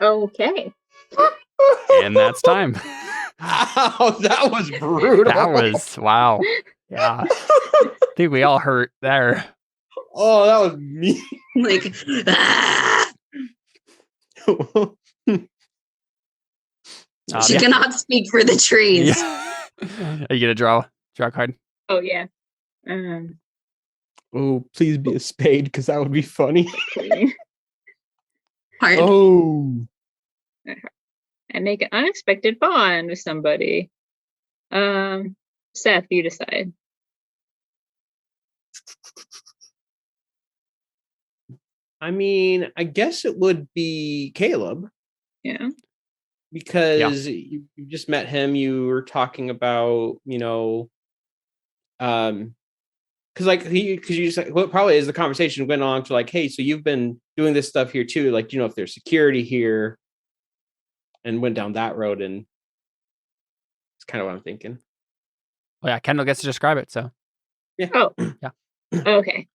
Okay. And that's time. Oh, that was brutal. That was wow. Yeah. I think we all hurt there. Oh, that was me. Like, she cannot speak for the trees. Yeah. Are you gonna draw a card? Oh yeah. Oh, please be a spade, because that would be funny. Hard. Oh. And make an unexpected bond with somebody. Seth, you decide. I mean, I guess it would be Caleb. Yeah. Because you just met him. You were talking about, because you said what probably is the conversation went on to like, hey, so you've been doing this stuff here too. Like, do you know if there's security here? And went down that road, and it's kind of what I'm thinking. Well, yeah, Kendall gets to describe it. So yeah. Oh, yeah. Okay.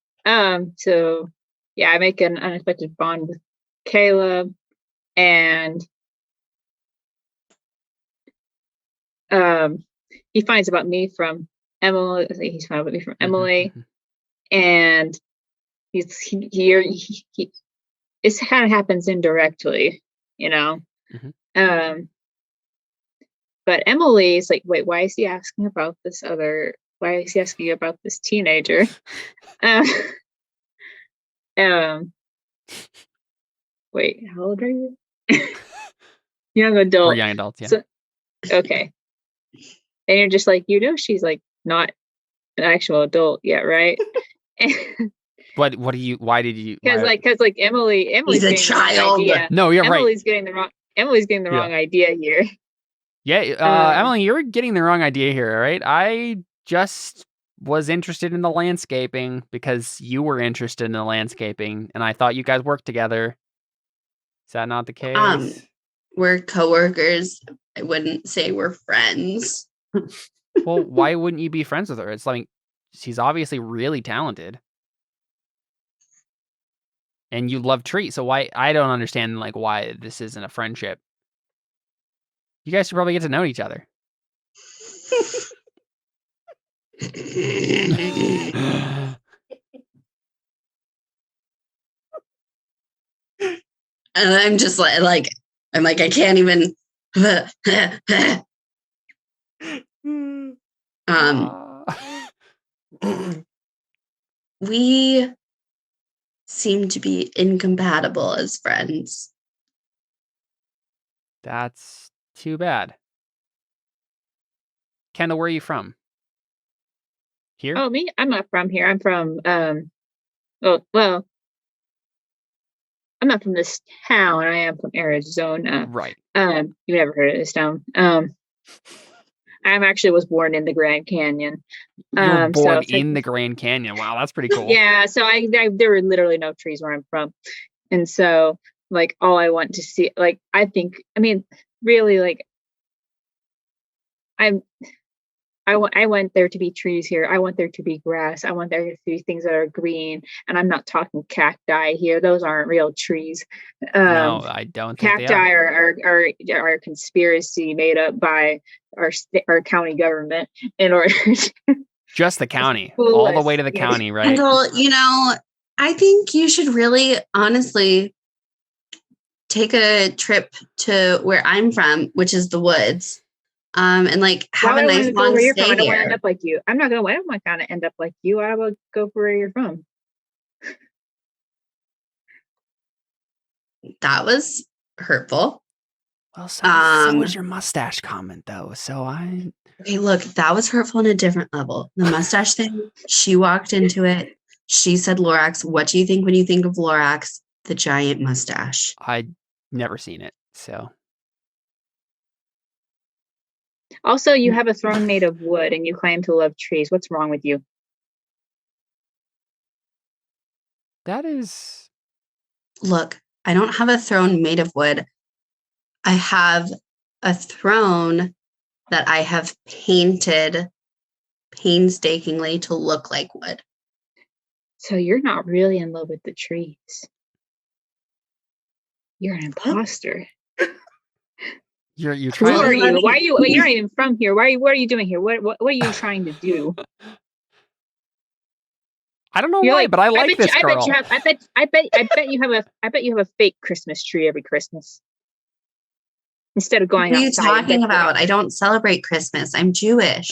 So yeah, I make an unexpected bond with Caleb, and he finds about me from Emily. He's found about me from Emily, and he it kind of happens indirectly, you know. But Emily's like, wait, why is he asking about this other? Why is he asking about this teenager? Wait, how old are you? Young adult. We're young adults, yeah. So, okay. And you're just like, she's like not an actual adult yet, right? Why did you? Because Emily's a child. No, you're Emily's right. Emily's getting the wrong idea here. Yeah, Emily, you're getting the wrong idea here, right? I just was interested in the landscaping because you were interested in the landscaping, and I thought you guys worked together. Is that not the case? We're coworkers. I wouldn't say we're friends. Well, why wouldn't you be friends with her? It's like she's obviously really talented. And you love trees, so why? I don't understand like why this isn't a friendship. You guys should probably get to know each other. And I'm just like I can't even. We seem to be incompatible as friends. That's too bad. Kendall, where are you from? Here? Oh, me? I'm not from here. I'm from well, I'm not from this town. I am from Arizona. Right. You never heard of this town. I actually was born in the Grand Canyon. You were born in the Grand Canyon. Wow, that's pretty cool. Yeah, so there were literally no trees where I'm from. And so like all I want to see, like really, like I want there to be trees here. I want there to be grass. I want there to be things that are green. And I'm not talking cacti here. Those aren't real trees. No, I don't think cacti they are a conspiracy made up by our county government in order to just the county, all the way to the county, right? Well, I think you should really honestly take a trip to where I'm from, which is the woods. And like have a nice long stay there. I don't want to end up like you. I don't want to end up like you. I will go for where you're from. That was hurtful. Well, so was your mustache comment though. Okay, look, that was hurtful on a different level. The mustache thing, she walked into it. She said, Lorax, what do you think when you think of Lorax? The giant mustache. I'd never seen it, so. Also, you have a throne made of wood and you claim to love trees. What's wrong with you? That is... Look, I don't have a throne made of wood. I have a throne that I have painted painstakingly to look like wood. So you're not really in love with the trees. You're an imposter. You're trying. Who are you? Why are you? You're not even from here. What are you doing here? What are you trying to do? I don't know why, but I like this girl. I bet you have a fake Christmas tree every Christmas. Instead of going outside. What are you talking about? I don't celebrate Christmas. I'm Jewish.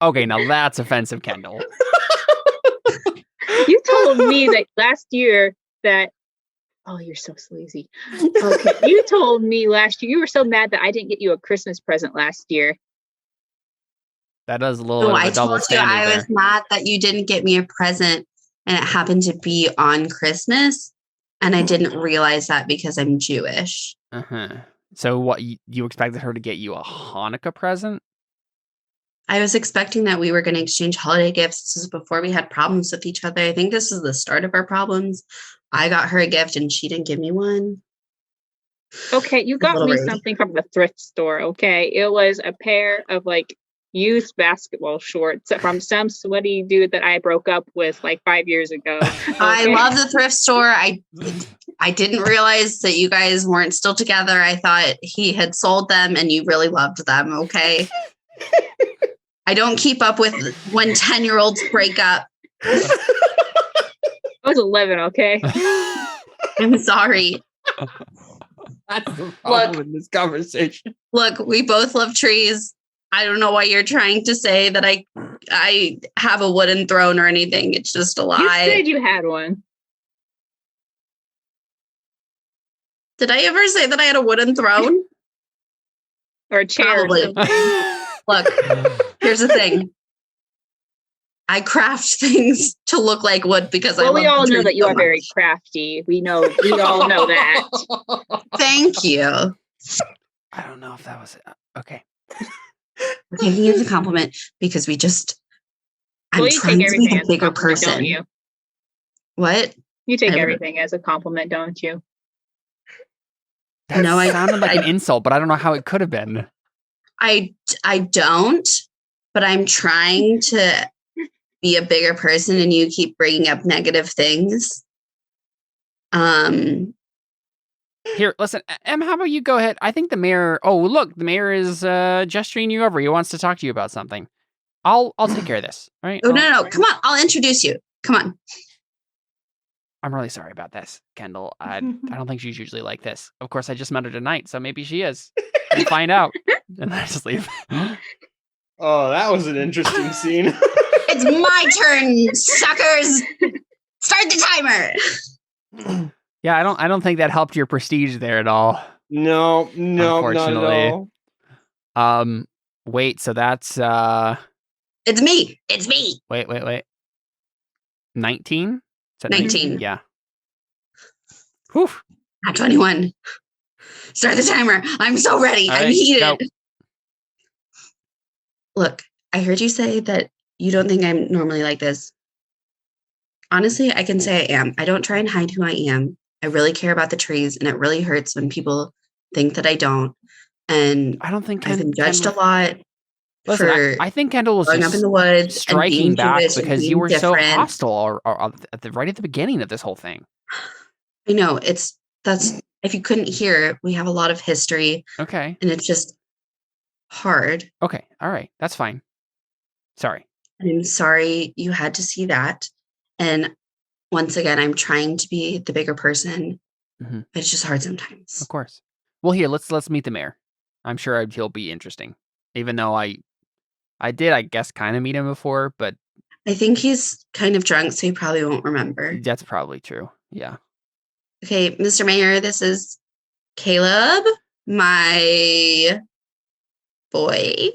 Okay, now that's offensive, Kendall. You told me that last year that. Oh, you're so sleazy. Okay, you told me last year you were so mad that I didn't get you a Christmas present last year. That does a little bit of a double standard there. I was mad that you didn't get me a present, and it happened to be on Christmas, and I didn't realize that because I'm Jewish. So what? You expected her to get you a Hanukkah present? I was expecting that we were going to exchange holiday gifts. This was before we had problems with each other. I think this is the start of our problems. I got her a gift and she didn't give me one. Okay, you got me something from the thrift store, okay? It was a pair of like used basketball shorts from some sweaty dude that I broke up with like 5 years ago. Okay? I love the thrift store. I didn't realize that you guys weren't still together. I thought he had sold them and you really loved them, okay? I don't keep up with when 10-year-olds break up. I was 11, okay? I'm sorry. That's the problem in this conversation. Look, we both love trees. I don't know why you're trying to say that I have a wooden throne or anything. It's just a lie. You said you had one. Did I ever say that I had a wooden throne? Or a chair? Probably. Look, here's the thing. I craft things to look like wood because we all know that you are very crafty. We all know that. Thank you. I don't know if that was okay. I'm taking it as a compliment because I'm trying to be a bigger person. Don't you? What? You take everything as a compliment, don't you? That sounded like an insult, but I don't know how it could have been. I don't, but I'm trying to be a bigger person and you keep bringing up negative things. Here, listen, Em, how about you go ahead? I think the mayor, the mayor is gesturing you over. He wants to talk to you about something. I'll take care of this, all right? Oh, no. Come on. I'll introduce you. Come on. I'm really sorry about this, Kendall. I don't think she's usually like this. Of course, I just met her tonight, so maybe she is. We'll find out. And I just leave. Oh, that was an interesting scene. It's my turn, suckers. Start the timer. Yeah, I don't think that helped your prestige there at all. No, unfortunately. not at all. Wait, so that's It's me. Wait. 19? 19. Yeah. Whew. Not 21. Start the timer. I'm so ready. I'm heated. Go. Look, I heard you say that you don't think I'm normally like this. Honestly, I can say I am. I don't try and hide who I am. I really care about the trees, and it really hurts when people think that I don't. And I don't think I've been judged a lot. Listen, I think Kendall was growing up in the woods, striking back because you were different. So hostile or right at the beginning of this whole thing. I know that's if you couldn't hear, we have a lot of history. Okay, and it's just hard. Okay, all right, that's fine. Sorry. I'm sorry you had to see that. And once again, I'm trying to be the bigger person. Mm-hmm. It's just hard sometimes. Of course. Well, here, let's meet the mayor. I'm sure he'll be interesting, even though I did, I guess, kind of meet him before, but I think he's kind of drunk, so he probably won't remember. That's probably true. Yeah. Okay, Mr. Mayor, this is Caleb, my boy.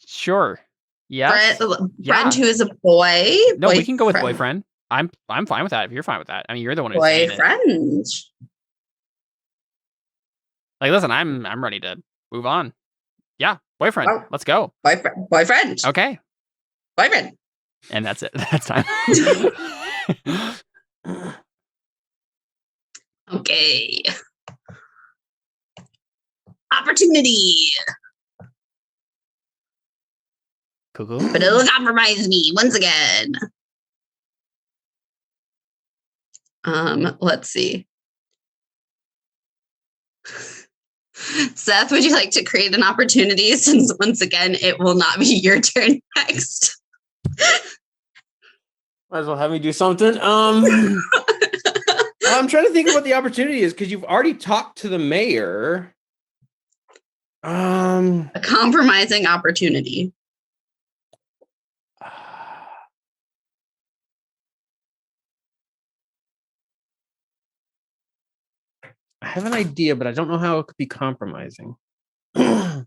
Sure. Yeah. Friend who is a boy. No, we can go with boyfriend. I'm fine with that. If you're fine with that, I mean, you're the one who's boyfriend. Like, listen, I'm ready to move on. Yeah, boyfriend. Oh. Let's go. Boyfriend. Okay. Boyfriend. And that's it. That's time. Okay. Opportunity. Cool. But it'll compromise me once again. Let's see. Seth, would you like to create an opportunity since once again it will not be your turn next? Might as well have me do something. I'm trying to think of what the opportunity is because you've already talked to the mayor. A compromising opportunity. I have an idea, but I don't know how it could be compromising. Yeah,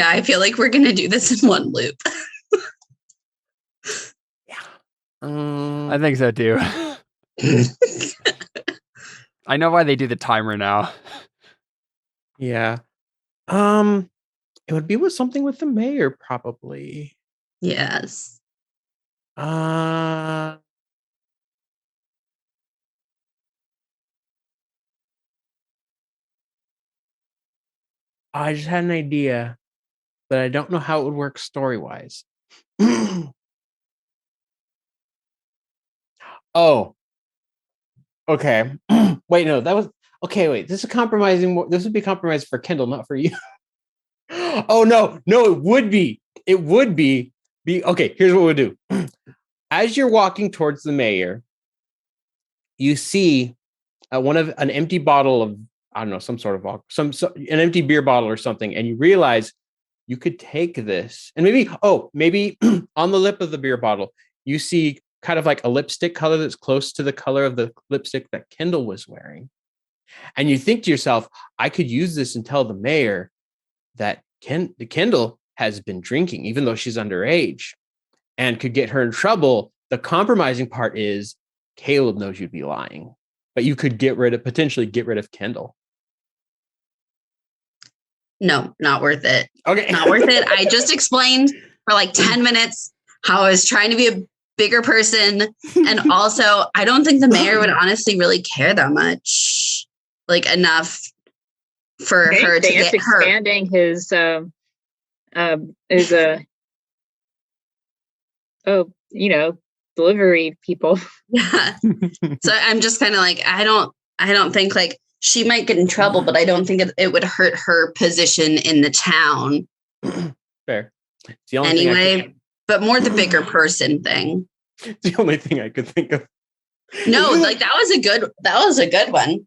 I feel like we're going to do this in one loop. Yeah. I think so too. I know why they do the timer now. Yeah. It would be with something with the mayor, probably. Yes. I just had an idea, but I don't know how it would work story-wise. Oh, okay. Wait, no, that was okay. Wait, this is compromising. This would be compromised for Kendall, not for you. Oh no, it would be. It would be okay. Here's what we'll do. As you're walking towards the mayor, you see an empty bottle of, I don't know, some sort of an empty beer bottle or something, and you realize you could take this and maybe on the lip of the beer bottle you see kind of like a lipstick color that's close to the color of the lipstick that Kendall was wearing, and you think to yourself, I could use this and tell the mayor that Kendall has been drinking even though she's underage, and could get her in trouble. The compromising part is Caleb knows you'd be lying, but you could potentially get rid of Kendall. No, not worth it. Okay. Not worth it. I just explained for like 10 minutes how I was trying to be a bigger person. And also, I don't think the mayor would honestly really care that much, like enough for her to get hurt. Expanding his delivery people. Yeah. So I'm just kind of like, I don't think like she might get in trouble, but I don't think it would hurt her position in the town. Fair. It's the only anyway, but more the bigger person thing. It's the only thing I could think of. No, like that was a good one.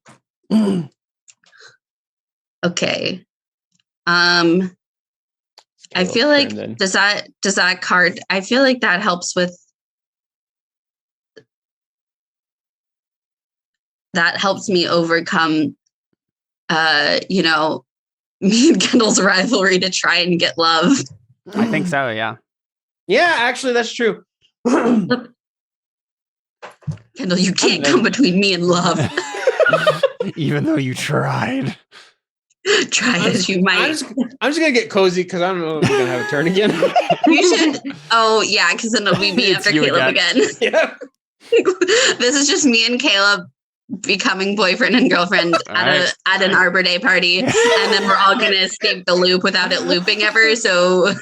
Okay. I feel like does that card, I feel like that helps with that helps me overcome me and Kendall's rivalry to try and get love. I think so, yeah. Yeah, actually that's true. Kendall, you can't come between me and love. Even though you tried. Try as you might. I'm just gonna get cozy because I don't know if we're gonna have a turn again. You should. Oh yeah, because then it'll be me after Caleb again. Yeah. This is just me and Caleb becoming boyfriend and girlfriend at an Arbor Day party, and then we're all gonna escape the loop without it looping ever. So.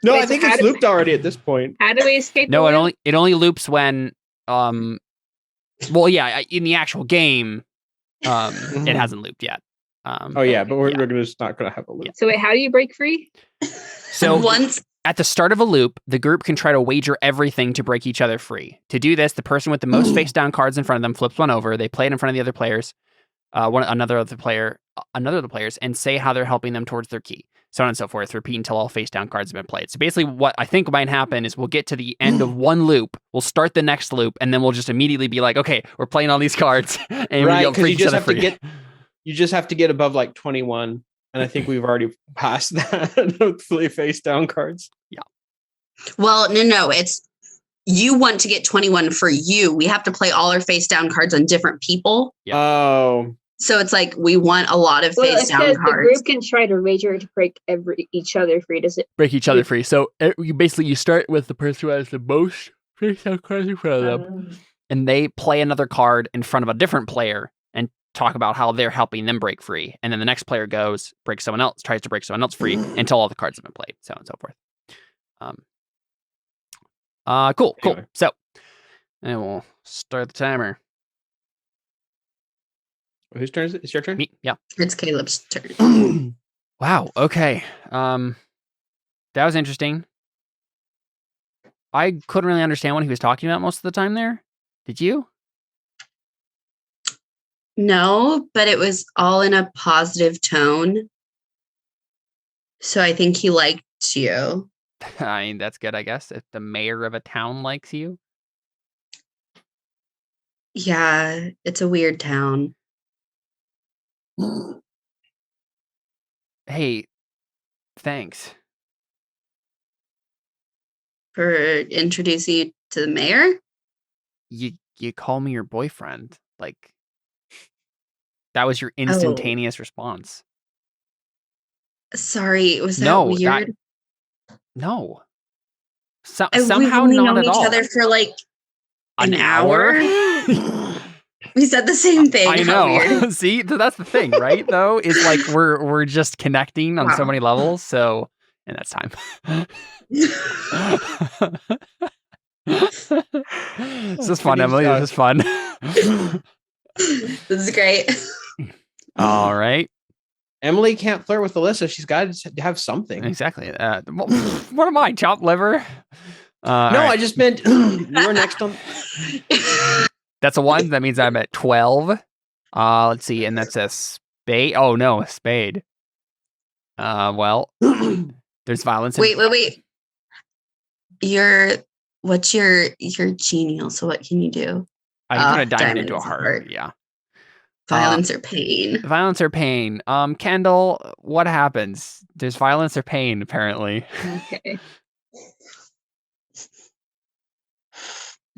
No, I think it's looped already at this point. How do we escape? No, it only loops when in the actual game, it hasn't looped yet. But we're just not going to have a loop. So wait, how do you break free? So at the start of a loop, the group can try to wager everything to break each other free. To do this, the person with the most face down cards in front of them flips one over. They play it in front of the other players, another of the players, and say how they're helping them towards their key. So on and so forth. Repeat until all face down cards have been played. So basically, what I think might happen is we'll get to the end of one loop, we'll start the next loop, and then we'll just immediately be like, okay, we're playing all these cards, and we'll freak each other free. You just have to get above like 21, and I think we've already passed that. Hopefully, face down cards. Yeah. Well, no, it's you want to get 21 for you. We have to play all our face down cards on different people. Yeah. Oh. So it's like we want a lot of face down cards. The group can try to wager to break each other free. Does it break each other free? So you start with the person who has the most face down cards in front of them, and they play another card in front of a different player and talk about how they're helping them break free. And then the next player tries to break someone else free until all the cards have been played, so on and so forth. Cool. Anyway. So, and we'll start the timer. Whose turn is it? It's your turn? Me, yeah. It's Caleb's turn. Wow, okay. That was interesting. I couldn't really understand what he was talking about most of the time there. Did you? No, but it was all in a positive tone. So I think he liked you. I mean, that's good, I guess. If the mayor of a town likes you. Yeah, it's a weird town. Hey, thanks. For introducing you to the mayor? You call me your boyfriend. Like, that was your instantaneous response. Sorry, was that weird? No. Somehow we've not known at all. Each other for like an hour. We said the same thing. I know. See, that's the thing, right? Though, is like we're just connecting on so many levels. So, and that's time. This is fun, Emily. This is fun. This is great. All right. Emily can't flirt with Alyssa. She's got to have something. Exactly. What am I, chopped liver? No, right. I just meant you're next on. That's a 1. That means I'm at 12. Let's see, and that's a spade. Oh no, a spade. Well, there's violence. Wait. What's your genial? So what can you do? I'm gonna dive into a heart. Yeah. Violence or pain? Violence or pain. Kendall, what happens? There's violence or pain, apparently. Okay.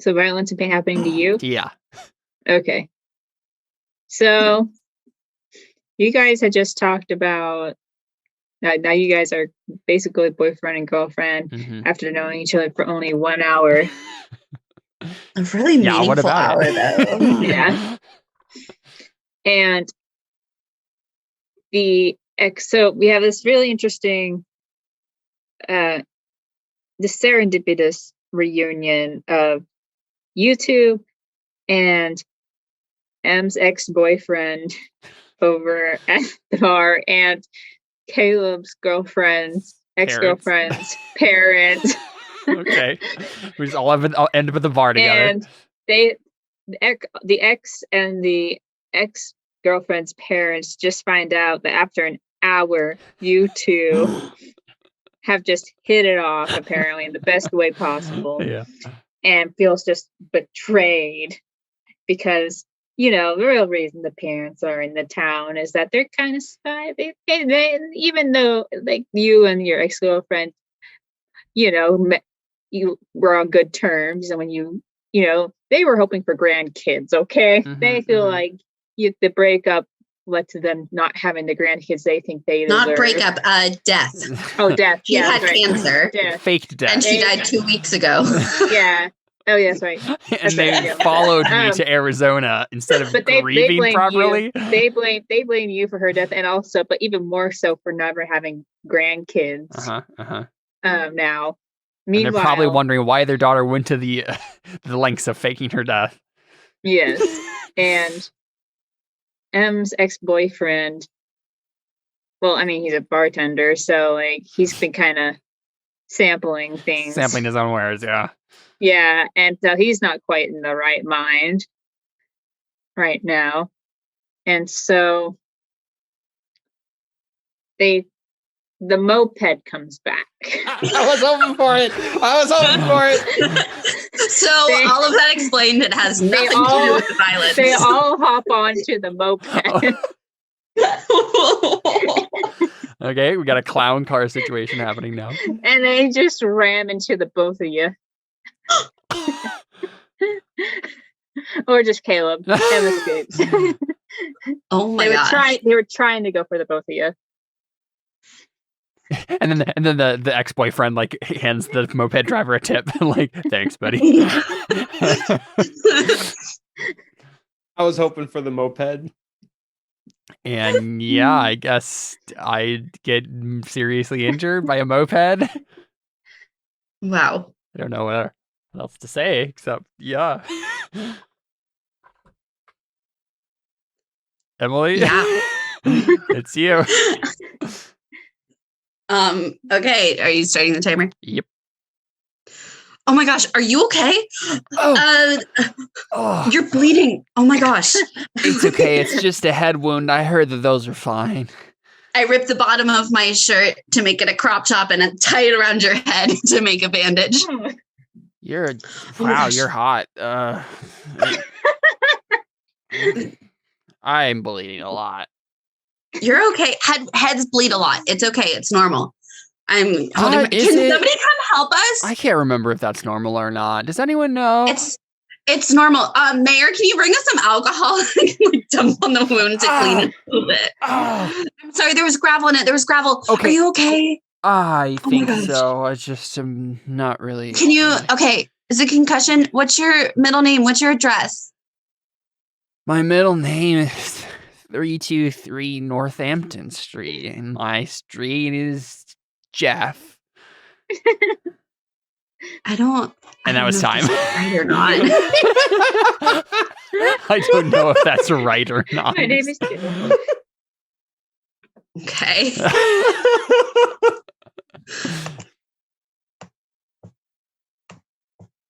So violence and pain happening to you? Yeah. Okay. So you guys had just talked about now you guys are basically boyfriend and girlfriend after knowing each other for only 1 hour. A really meaningful hour, though. Yeah. And so we have this really interesting the serendipitous reunion of you two and M's ex-boyfriend over at the bar and Caleb's ex-girlfriend's parents. Okay. We just all end up at the bar together. And the ex and the ex-girlfriend's parents just find out that after an hour, you two have just hit it off, apparently, in the best way possible. Yeah. And feels just betrayed because, the real reason the parents are in the town is that they're kind of spy. They even though, like, you and your ex-girlfriend, you were on good terms, and when they were hoping for grandkids, okay? They feel like the breakup led to them not having the grandkids they think they deserve. Not breakup, death. Oh, death. She had cancer. Faked death. And she died 2 weeks ago. Yeah. Oh, yeah, that's right. And they followed me to Arizona instead of grieving properly. They blame you for her death, and also, but even more so for never having grandkids. Now, meanwhile, and they're probably wondering why their daughter went to the lengths of faking her death. Yes, and M's ex-boyfriend. Well, I mean, he's a bartender, so like he's been kind of sampling things, sampling his own wares. Yeah. Yeah, and so he's not quite in the right mind right now. And so the moped comes back. I was hoping for it. So all of that explained, it has nothing to do with the violence. They all hop onto the moped. Okay, we got a clown car situation happening now. And they just ram into the both of you. Or just Caleb and escapes. Oh my god! They were trying to go for the both of you. And then the ex-boyfriend like hands the moped driver a tip, like, thanks, buddy. I was hoping for the moped. And yeah, I guess I'd get seriously injured by a moped. Wow. I don't know what else to say except yeah. Emily? Yeah. It's you. Okay, are you starting the timer? Yep. Oh my gosh, are you okay? You're bleeding. Oh my gosh. It's okay, it's just a head wound. I heard that those are fine. I ripped the bottom of my shirt to make it a crop top and tie it around your head to make a bandage. You're hot. I'm bleeding a lot. You're okay. Heads bleed a lot. It's okay. It's normal. Can somebody come help us? I can't remember if that's normal or not. Does anyone know? It's It's normal. Mayor, can you bring us some alcohol? I can like dump on the wound to clean it a little bit. I'm sorry, there was gravel in it. There was gravel. Okay. Are you okay? I think so. I just am not really. Can you? Okay. Is it concussion? What's your middle name? What's your address? My middle name is 323 Northampton Street, and my street is Jeff. I don't. And that was time. Right or not? I don't know if that's right or not. My name is Jeff. Okay.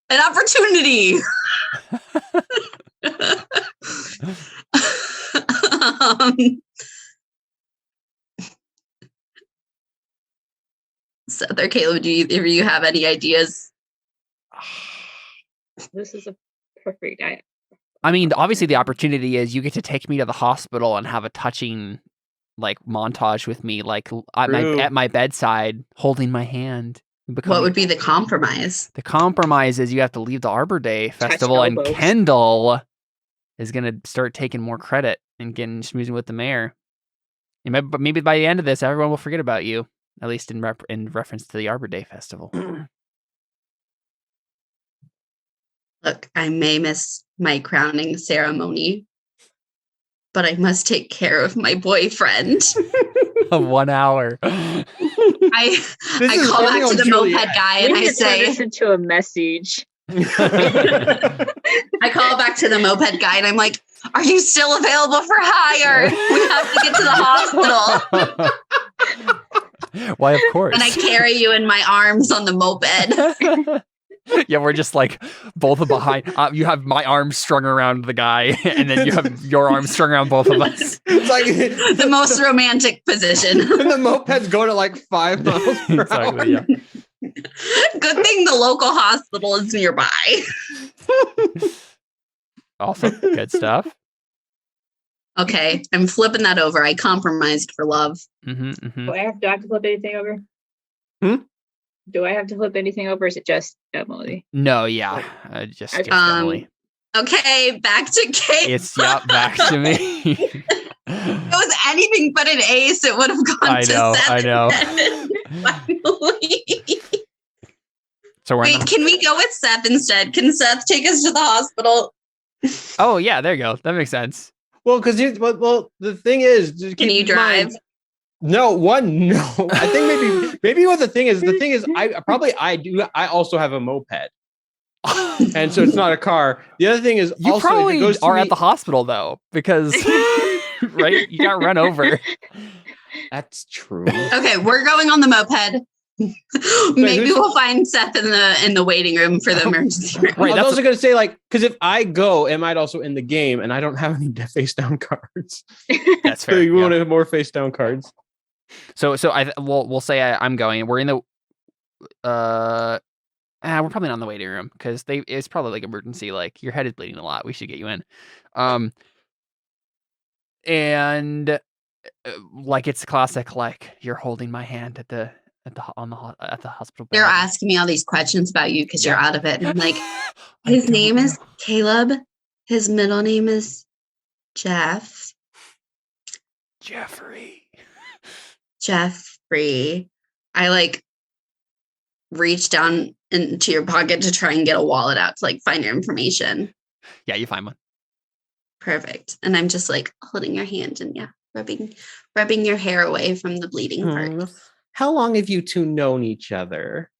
An opportunity. So there, Caleb, do either of you have any ideas? This is a perfect idea. I mean, obviously the opportunity is you get to take me to the hospital and have a touching like montage with me, like at my bedside, holding my hand. What would be the compromise? The compromise is you have to leave the Arbor Day Festival, and Kendall is going to start taking more credit and getting schmoozing with the mayor. But maybe by the end of this, everyone will forget about you, at least in reference to the Arbor Day Festival. Look, I may miss my crowning ceremony, but I must take care of my boyfriend. 1 hour. I call back to the moped guy and I say, "Listen to a message." I call back to the moped guy and I'm like, "Are you still available for hire? We have to get to the hospital." Why, of course. And I carry you in my arms on the moped. Yeah, we're just like both behind. You have my arms strung around the guy, and then you have your arms strung around both of us. It's like the most romantic position. The moped's going at like 5 miles per hour. Yeah. Good thing the local hospital is nearby. Also, good stuff. Okay, I'm flipping that over. I compromised for love. Do I have to flip anything over? Do I have to flip anything over? Or is it just Emily? No, yeah, just Emily. Okay, back to Kate. It's back to me. If it was anything but an ace, it would have gone to Seth. I know. Finally. So wait, can we go with Seth instead? Can Seth take us to the hospital? Oh yeah, there you go. That makes sense. Well, because the thing is, can you drive? No. I think maybe what the thing is, I also have a moped. And so it's not a car. The other thing is, you also, probably are at the hospital though, because right, you got run over. That's true. Okay, we're going on the moped. Maybe we'll find Seth in the waiting room for the emergency room. Right, I was also going to say, like, because if I go, it might also end the game, and I don't have any face down cards. That's fair. So you want to have more face down cards. So we'll say I'm going. We're in the we're probably not in the waiting room because it's probably like emergency. Like your head is bleeding a lot. We should get you in. And like it's classic. Like you're holding my hand at the hospital bed. They're asking me all these questions about you because you're out of it. And I'm like, his name is Caleb. His middle name is Jeff. Jeffrey. I like reach down into your pocket to try and get a wallet out to like find your information. Yeah, you find one. Perfect. And I'm just like holding your hand and rubbing your hair away from the bleeding part. How long have you two known each other?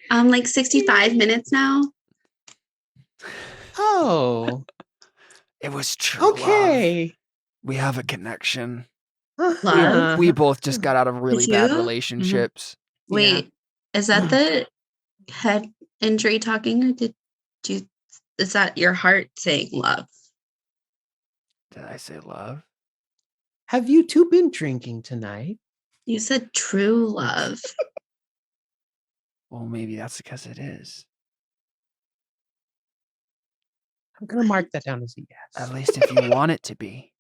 Like 65 minutes now. Oh. It was true. Okay. Love. We have a connection. Love. We both just got out of really bad relationships. Mm-hmm. Wait, is that the head injury talking? Or is that your heart saying love? Did I say love? Have you two been drinking tonight? You said true love. Well, maybe that's because it is. I'm going to mark that down as a yes. At least if you want it to be.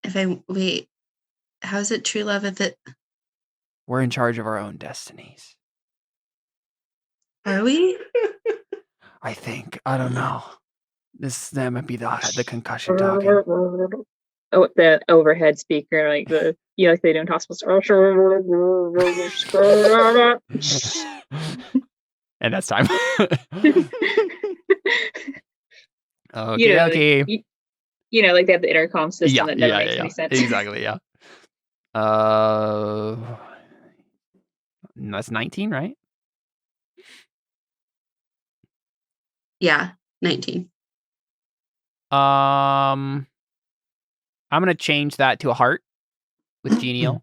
How is it true love if it... We're in charge of our own destinies. Are we? I think. I don't know. That might be the concussion talking. Oh, the overhead speaker, like they do in hospitals. And that's time. Okay. Like they have the intercom system that never makes any sense. Exactly. Yeah. That's 19, right? Yeah, 19. I'm gonna change that to a heart with genial,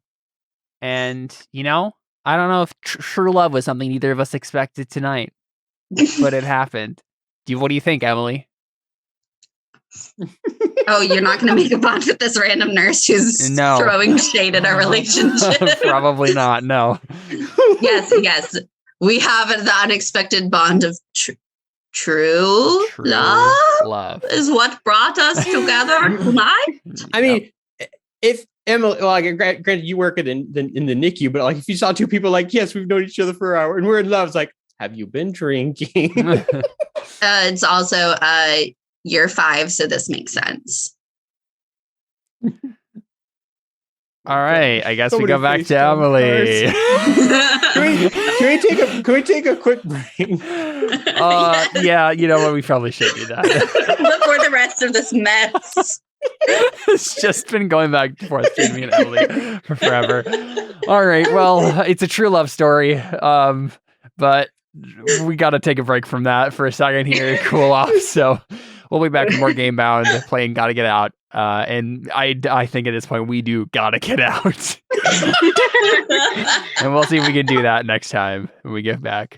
and I don't know if true love was something either of us expected tonight, but it happened. What do you think, Emily? Oh, you're not going to make a bond with this random nurse who's throwing shade at our relationship? Probably not. No. Yes. We have the unexpected bond of true love is what brought us together tonight. I mean, if Emily, granted, you work in the NICU, but like if you saw two people like, yes, we've known each other for an hour and we're in love, it's like, have you been drinking? It's also year 5, so this makes sense. All right, I guess we go back to Emily. Can we take a quick break? Yeah, you know what? We probably should do that before the rest of this mess. It's just been going back and forth between me and Emily for forever. All right, well, it's a true love story, but we got to take a break from that for a second here, cool off. So we'll be back with more Gamebound, playing Gotta Get Out. And I think at this point we do Gotta Get Out. And we'll see if we can do that next time when we get back.